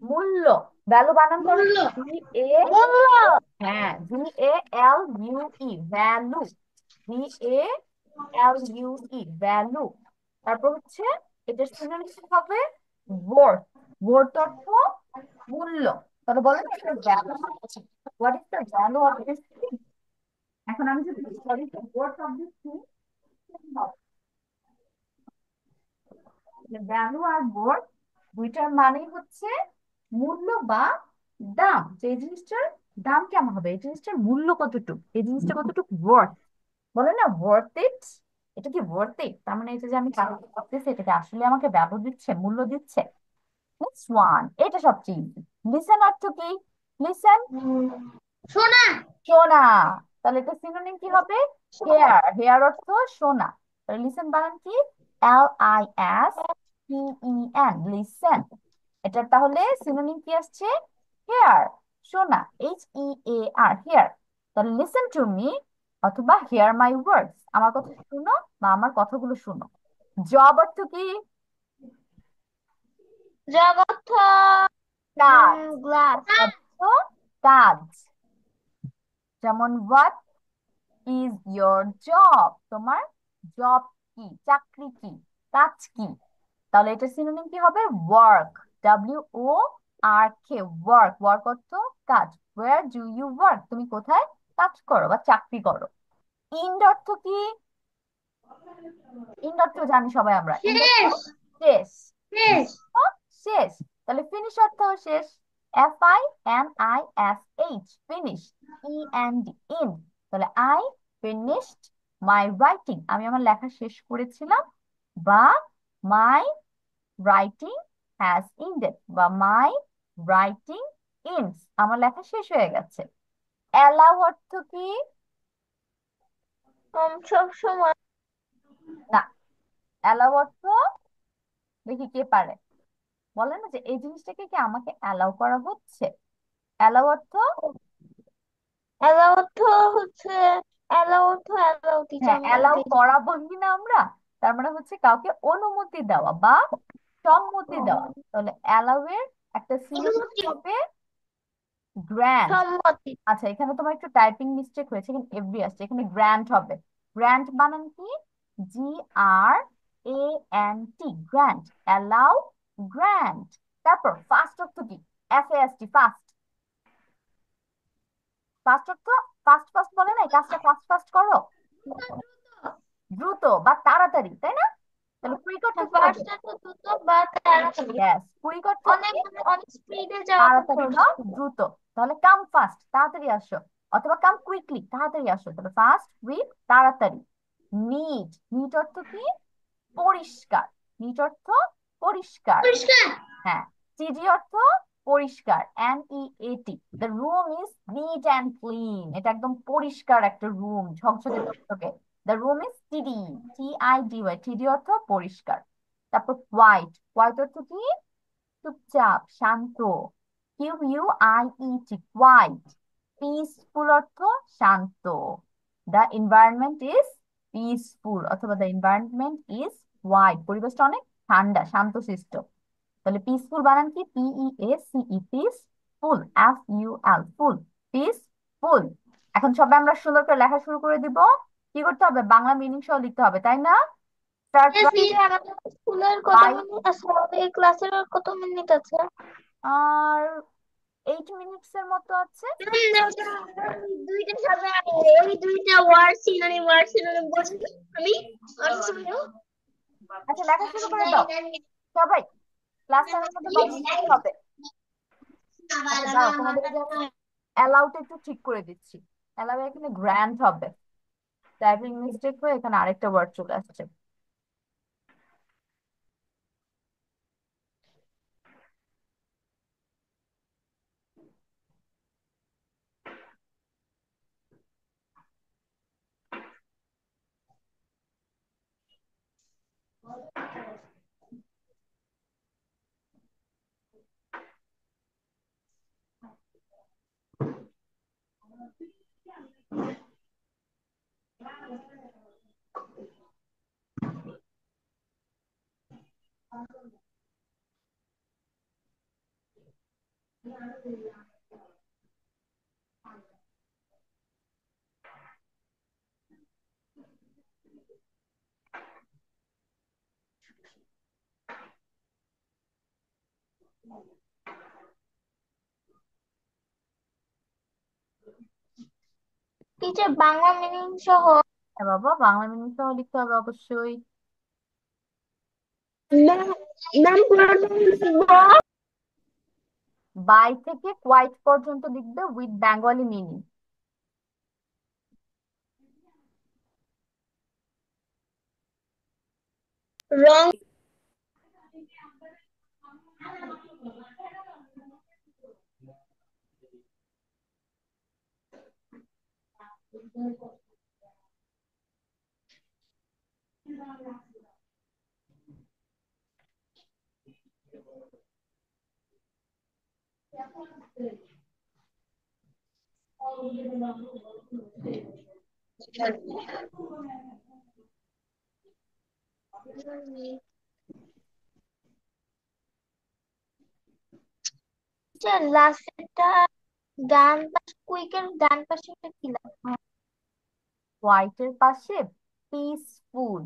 মূল্য। ভ্যালু বানান করো, মূল্য। ভি এ, মূল্য। হ্যাঁ, V A L U E, value. V A L U E, value. তারপর হচ্ছে এটার সিনোনিম কি হবে? ওয়ার্থ। ওয়ার্থ অর্থ মূল্য। তাহলে বলেন এটা value, what is the value of this thing? এখন আমি যদি sorry worth of this thing, value আর ওয়ার্থ দুইটার মানেই হচ্ছে মূল্য বা দাম। যে এই জিনিসটার দাম কেমন হবে, এই জিনিসটার মূল্য কতটুকু, এই জিনিসটা কতটুকু ওয়ার্থ। বলে না ওয়ার্থ ইট, এটা কি ওয়ার্থ ইট, তার মানে এটা যে আমি কারোর করতেছি এটাকে আসলে আমাকে ভ্যালু দিচ্ছে, মূল্য দিচ্ছে। নেক্সট ওয়ান, এটা সবচেয়ে ইজি। লিসেন অর্থ কি? লিসেন, সোনা। শোনা। তাহলে এটা সিনোনিম কি হবে? হেয়ার। হেয়ার অর্থ শোনা। তাহলে লিসেন বানান কি? L I S T E N, listen. এটা তাহলে সিনোনিম কি আসছে? হেয়ার, শোনা, এইচ ই এ আর, হেয়ার। তাহলে লিসেন টু মি অথবা হেয়ার মাই ওয়ার্ডস, আমার কথা শুনো বা আমার কথাগুলো শুনো। জব অর্থ কি? জগৎ। কাজ। গ্লাস। job অর্থ কাজ। যেমন হোয়াট ইজ ইয়োর জব, তোমার জব কি, চাকরি কি, কাজ কি? তাহলে এটা সিনোনিম কি হবে? ওয়ার্ক। WORK, work. ওয়ার্ক অর্থ কাজ। ওয়ার ডু ইউ ওয়ার্ক, তুমি কোথায় কাজ করো বা চাকরি করো। ইন্ড অর্থ কি? ইন্ড অর্থ জানি সবাই আমরা, ইন্ড অর্থ শেষ শেষ। ইন্ড শেষ অর্থ শেষ। তাহলে ফিনিশ অর্থ শেষ। FINISH, finish. END, in. তাহলে আই ফিনিশড মাই রাইটিং, আমি আমার লেখা শেষ করেছিলাম। বা মাই রাইটিং হ্যাজ ইন্ডেড, বা মাই রাইটিং ইন্ডস, আমার লেখা শেষ হয়ে গেছে। অ্যালাউ অর্থ কি? সব সময়। না, অ্যালাউ অর্থ, দেখি কে পারে। বলে না যে এই জিনিসটাকে কি আমাকে অ্যালাউ করা হচ্ছে। অ্যালাউ অর্থ, অ্যালাউ অর্থ হচ্ছে, অ্যালাউ অর্থ অ্যালাউ হ্যাঁ টিচার অ্যালাউ দেখি। করা বলি না আমরা, তার মানে হচ্ছে কাউকে অনুমতি দেওয়া বা সম্মতি দেওয়া। তাহলে অ্যালাউ এর একটা সিনোনিম অনুমতি, হবে গ্র্যান্ট। সম্মতি। আচ্ছা, এখানে তোমার একটু টাইপিং মিস্টেক হয়েছে, এখানে এভরি আসছে, এখানে গ্র্যান্ট হবে। গ্র্যান্ট বানান কি? GRANT, grant. Allow, grant. তারপর ফাস্ট অর্থ কি? FAST, fast. ফাস্ট অর্থ ফাস্ট ফাস্ট বলে না, এই কাজটা ফাস্ট ফাস্ট করো, দ্রুত বা তাড়াতাড়ি, তাই না? তাহলে কুইক অর্থ কি হবে? ফার্স্ট একটা দ্রুত বা তাড়াতাড়ি। ইয়েস, কুইক অর্থ অনেক কি? মানে অনেক স্পিডে যাওয়া তাড়াতাড়ি বা করছে। দ্রুত। তাহলে কাম ফাস্ট, তাড়াতাড়ি আসো। অথবা কাম কুইকলি, তাড়াতাড়ি আসো। তাহলে ফাস্ট, কুইক, তাড়াতাড়ি। নিট, নিট অর্থ কি? পরিষ্কার। নিট অর্থ পরিষ্কার। পরিষ্কার। হ্যাঁ। টিডি অর্থ পরিষ্কার, NEAT। The room is neat and clean, এটা একদম পরিষ্কার একটা রুম, ঝকঝকে ঝকঝকে। দ্য রুম ইজ টিডি, TIDY, টিডি অর্থ পরিষ্কার। তারপর হোয়াইট, হোয়াইট অর্থ কি? চুপচাপ, শান্ত। QUIET, quiet. পিসফুল অর্থ শান্ত। দ্য এনভায়রনমেন্ট ইজ পিসফুল, অথবা দ্য এনভায়রনমেন্ট ইজ কোয়াইট, পরিবেশটা অনেক ঠান্ডা, শান্তশিষ্ট। তাহলে পিসফুল বানান কি? PEACE, peace. Ful, FUL, ful. Peace, ful. এখন সবাই আমরা সুন্দর করে লেখা শুরু করে দিব। কি করতে হবে? বাংলা মিনিং সহ লিখতে হবে, তাই না? স্টার্ট। টিচার আমাদের স্কুলের কত বাই। মিনিট আছে, আমাদের ক্লাসের আর কত মিনিট আছে? আর 8 মিনিটসের মতো আছে। দুইটা সাবজেক্ট, এই দুইটা ওয়ার্ড সিনোনিম, ওয়ার্ড সিনোনিম বলছি আমি। আচ্ছা, লেখা শুরু করে দাও সবাই, ক্লাস 10-এর মধ্যে কমপ্লিট করতে হবে। আচ্ছা দাঁড়াও, তোমাদের যে আমি অ্যালাউটা একটু ঠিক করে দিচ্ছি। অ্যালাউ এখানে গ্র্যান্ড হবে, টাইপিং মিস্টেক হয়ে এখানে আরেকটা ওয়ার্ড চলে আসছে। টিচার বাংলা মিনিং সহ। হ্যাঁ বাবা, বাংলা মিনিং সহ লিখতে হবে অবশ্যই। ম্যাম, ম্যাম পুরোটা লিখবো? বাই থেকে কোয়াইট পর্যন্ত লিখবে উইথ বেঙ্গলি মিনিং। রং। টিচার লাস্টেরটা ডান পাশ, কুইকের ডান পাশে কি লেখা? হোয়াইটের পাশে peaceful.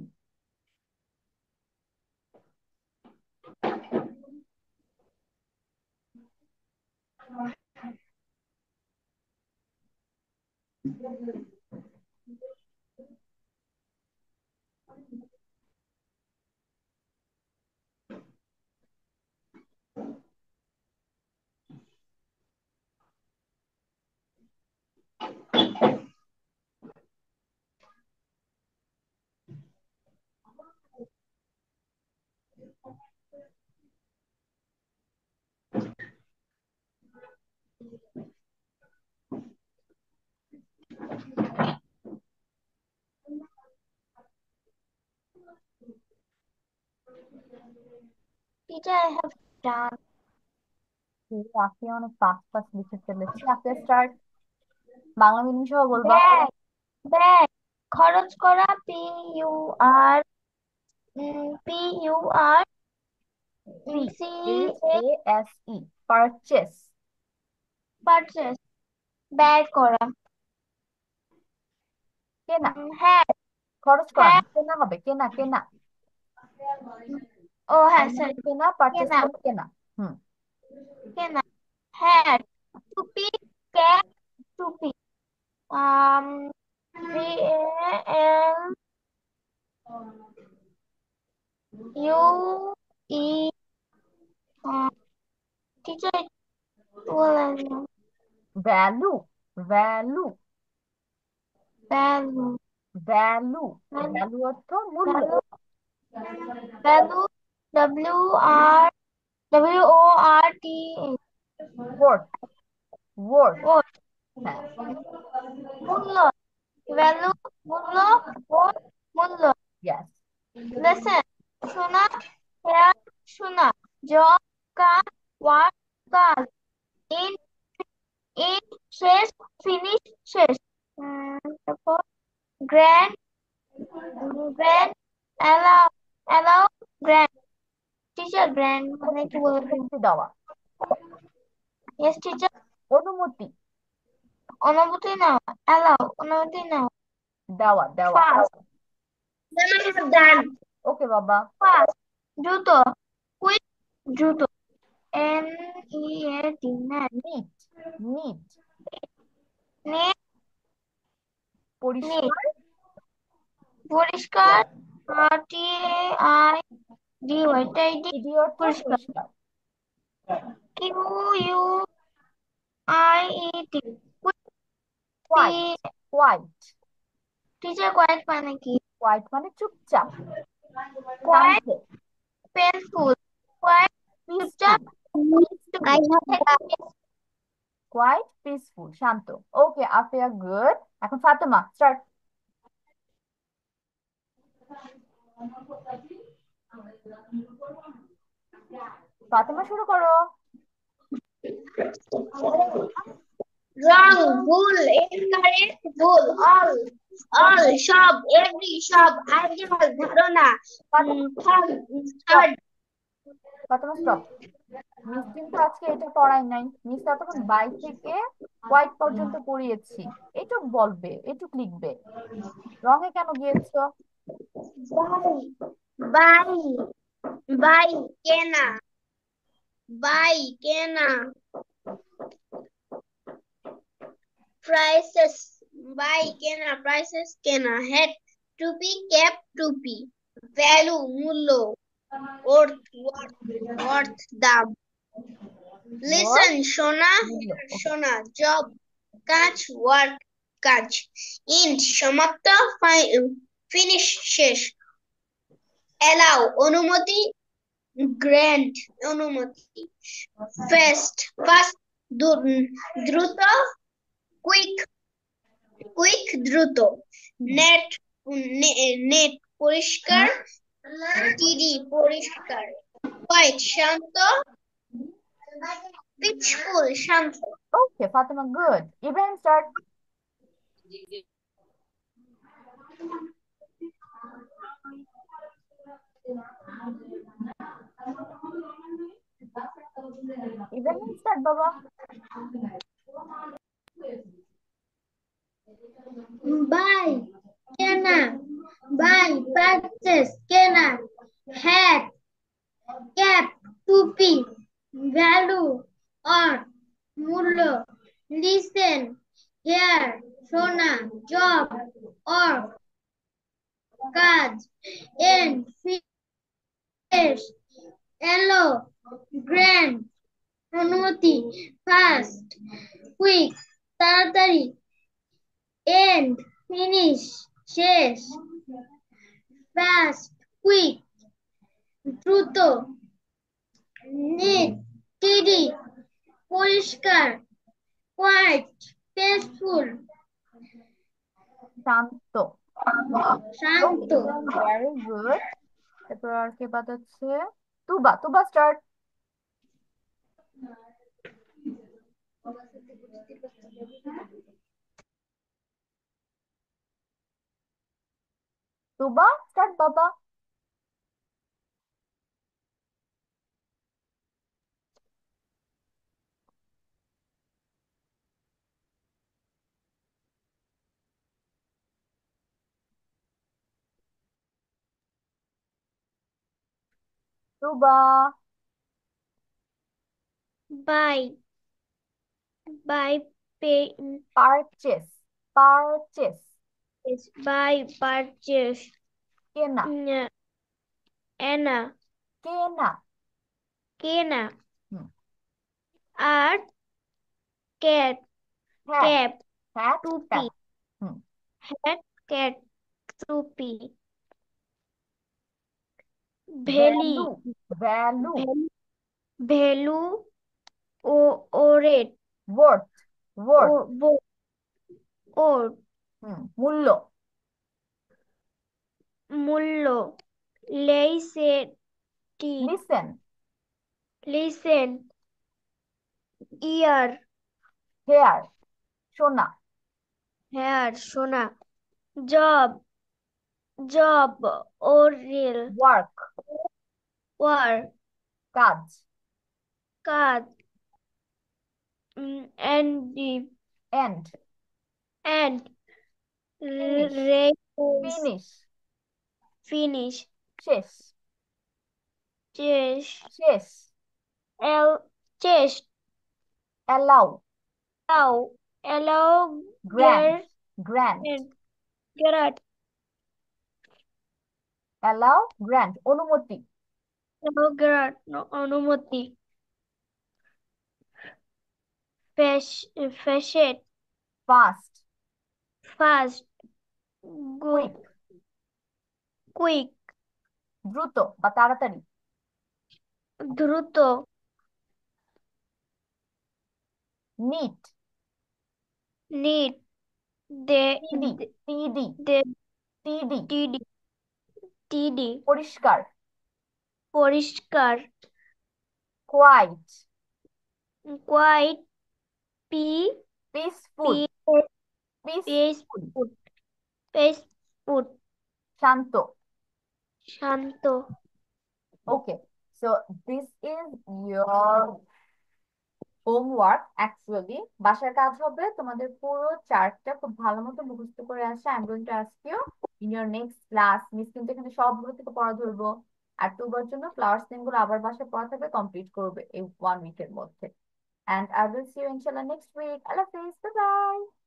Teacher, I have done. Afia অনেক ফাস্ট ফাস্ট লিখে ফেলেছে। আফিয়া স্টার্ট। বাংলা মিনিং সহ বলবা। ব্যাগ, ব্যাগ, খরচ করা, আর P U R P C A A A S E, purchase. Purchase, ব্যয় করা। কেনা। হ্যাঁ, খরচ করা হ্যাঁ, না, কেনা হবে, কেনা কেনা। ও হ্যাঁ, তার মানে সরি, কেনা, পারচেস কেনা, মানে কেনা। হুম। কেনা। হ্যাট, টুপি, ক্যাপ, টুপি। আম VAL U E, টিচার বলেন না। Value, value, value, value. Value, value অর্থ মূল্য। Value, value, WORTH, worth, worth. ওট, হ্যাঁ। মূল্য, ভ্যালু, মূল্য, ওট, মূল্য। ইয়েস। লেসেন, শোনা, হেয়ার, শোনা, জব, কাজ, ওয়ার্ক, কাজ, ইন, ইন, শেষ, ফিনিশ, শেষ। তারপর grant, grant, allow, allow, grant. Teacher grant মানে কি বলে দিন? অনুমতি দেওয়া। Yes teacher. অনুমতি অনুমতি নেওয়া, অ্যালাউ, অনুমতি নেওয়া। দেওয়া, দেওয়া। ফাস্ট, ডান। ওকে বাবা। ফাস্ট, দ্রুত, কুইক, দ্রুত। N E A T, neat, neat, neat. Neat, neat. পরিষ্কার। পরিষ্কার, T A I D Y, tidy, ইডি অর্থ পরিষ্কার। পরিষ্কার। Q U I E T, quick, P. White, white. Teacher কয়েক মানে কি? হোয়াইট মানে চুপচাপ, কয়েক, শান্ত, পেনফুল, কয়েক, চুপচাপ। Peaceful, I peaceful. have quiet, peaceful, শান্ত। Okay Afia, good. এখন ফাতেমা স্টার্ট। ফাতেমা শুরু করো। wrong, ভুল, incorrect, ভুল, all, সব, every, সব, ideal, ধারণা, Fatema third, stop, third, Fatema stop. Miss কিন্তু আজকে এটা পড়াই নাই। মিস ততক্ষণ বাই থেকে হোয়াইট পর্যন্ত পড়িয়েছি। এটুক বলবে, এটুক লিখবে। রঙে কেন গিয়েছো? buy, buy, কেনা, buy, কেনা, prices, buy, কেনা, prices, কেনা, hat, টুপি, cap, টুপি, value, মূল্য, worth, দাম, ওয়ার্ড, listen, শোনা, মূল্য। hear, ওকে। শোনা, job, কাজ, work, কাজ, end, সমাপ্ত, finish, শেষ, allow, অনুমতি, grant, অনুমতি, fast, দ্রুত, quick, দ্রুত, net, নেট, পরিষ্কার, টিডি, পরিষ্কার, হোয়াইট, শান্ত, পিচফুল, শান্ত। Okay Fatema, good. Ibrahim start. Ibrahim start বাবা। বাই, কেনা, বাই, পারচেস, কেনা, হ্যাট, ক্যাপ, টুপি, ভ্যালু, অর, মূল্য, লিসেন, হেয়ার, শোনা, জব, অর্ক, কাজ, এন্ড, ফিশ, এলো, গ্র্যান্ড, অনুমতি, ফাস্ট, কুইক, তাড়াতাড়ি, এন্ড, ফিনিশ, শেষ, ফাস্ট, কুইক, দ্রুত, নিট, টিডি, পরিষ্কার, কোয়াইট, পেসফুল, শান্ত। ওকে, শান্ত। Very good. তারপর আর কে বাদ হচ্ছে? তুবা, তুবা স্টার্ট। তুবা স্টার্ট বাবা। Tuba. Buy, buy, pay, purchase, purchase. Buy, purchase, কেনা, এনা, কেনা। কেনা, হুম। আর, ক্যাট, হ্যাট, ক্যাপ, হ্যাট টুপি, ক্যাপ। হুম। হ্যাট, ক্যাট, টুপি, ভেলি, ভ্যালু, ভ্যালু। ভেলু, ভেলু, ও, ওরেট, ওয়ার্থ, ও, ওয়ার্থ। ওর, হুম। মূল্য, মূল্য, লেইসেটি, লিসেন, লিসেন, ইয়ার, হেয়ার, শোনা, হেয়ার, শোনা, জব, জব, ওরেল, ওয়ার্ক, ওয়ার, কাজ, কাজ, এন্ড, এন্ড, এন্ড, ফিনিশ, রেস, ফিনিশ, ফিনিশ, শেষ, চেস, শেষ। এল, চেস্ট, allow, allow, allow, grant, grant. গেরাট, অ্যালাউ, গ্র্যান্ট, অনুমতি। এলাও, গেরাট, অনুমতি, ফ্যাশ, ফ্যাশেট, fast, fast, go, quick, quick, দ্রুত বা তাড়াতাড়ি। দ্রুত, নিট, নিট, দে, টিডি, টিডি, দে, টিডি, টিডি, টিডি, পরিষ্কার। পরিষ্কার, কোয়াইট, কোয়াইট, পি, পি, পিসফুল, পিসফুল। পেসফুট, পেসফুট, শান্ত। শান্ত। Okay, so this is your homework actually. বাসার কাজ হবে তোমাদের পুরো চার্টটা খুব ভালো মতো মুখস্থ করে আসা। I am going to ask you in your next class. Miss কিন্তু এখানে সবগুলো থেকে পড়া ধরবো। আর তোবার জন্য ফ্লাওয়ার্স নেম গুলো আবার বাসায় পড়া থাকবে, কমপ্লিট করবে এই 1 উইকের মধ্যে। And I will see you inshallah next week. Allah Hafiz. Bye bye.